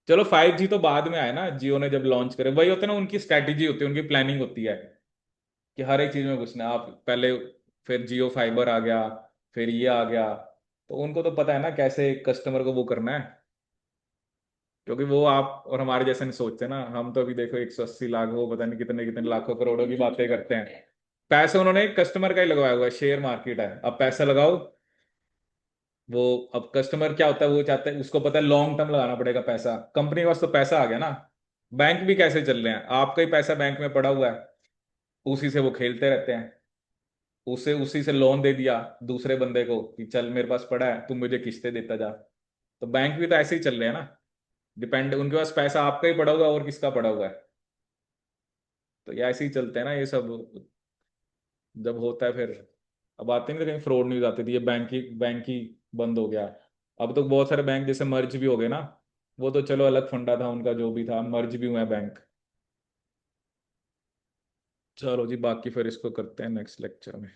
S1: चलो 5G तो बाद में आया ना, जियो ने जब लॉन्च करे, वही होता है ना, उनकी स्ट्रैटेजी होती है, उनकी प्लानिंग होती है कि हर एक चीज में घुसना है। आप पहले, फिर जियो फाइबर आ गया, फिर ये आ गया, तो उनको तो पता है ना कैसे कस्टमर को वो करना है। क्योंकि वो आप और हमारे जैसे नहीं सोचते ना, हम तो अभी देखो 180 लाख, वो पता नहीं कितने कितने लाखों करोड़ों की बातें करते हैं। पैसे उन्होंने कस्टमर का ही लगाया हुआ है, शेयर मार्केट है, अब पैसा लगाओ। वो अब कस्टमर क्या होता है, वो चाहता है, उसको पता है लॉन्ग टर्म लगाना पड़ेगा पैसा, कंपनी के पास तो पैसा आ गया ना। बैंक भी कैसे चल रहे हैं, आपका ही पैसा बैंक में पड़ा हुआ है, उसी से वो खेलते रहते हैं। उसे उसी से लोन दे दिया दूसरे बंदे को कि चल मेरे पास पड़ा है, तुम मुझे किस्तें देता जा। तो बैंक भी तो ऐसे ही चल रहे हैं ना, डिपेंड, उनके पास पैसा आपका ही पड़ा हुआ है और किसका पड़ा हुआ है। तो ये ऐसे ही चलते हैं ना ये सब, जब होता है फिर। अब आते नहीं, कहीं फ्रॉड न्यूज आती थी, ये बैंक ही बंद हो गया। अब तो बहुत सारे बैंक जैसे मर्ज भी हो गए ना, वो तो चलो अलग फंडा था उनका, जो भी था, मर्ज भी हुए हैं बैंक। चलो जी, बाकी फिर इसको करते हैं नेक्स्ट लेक्चर में।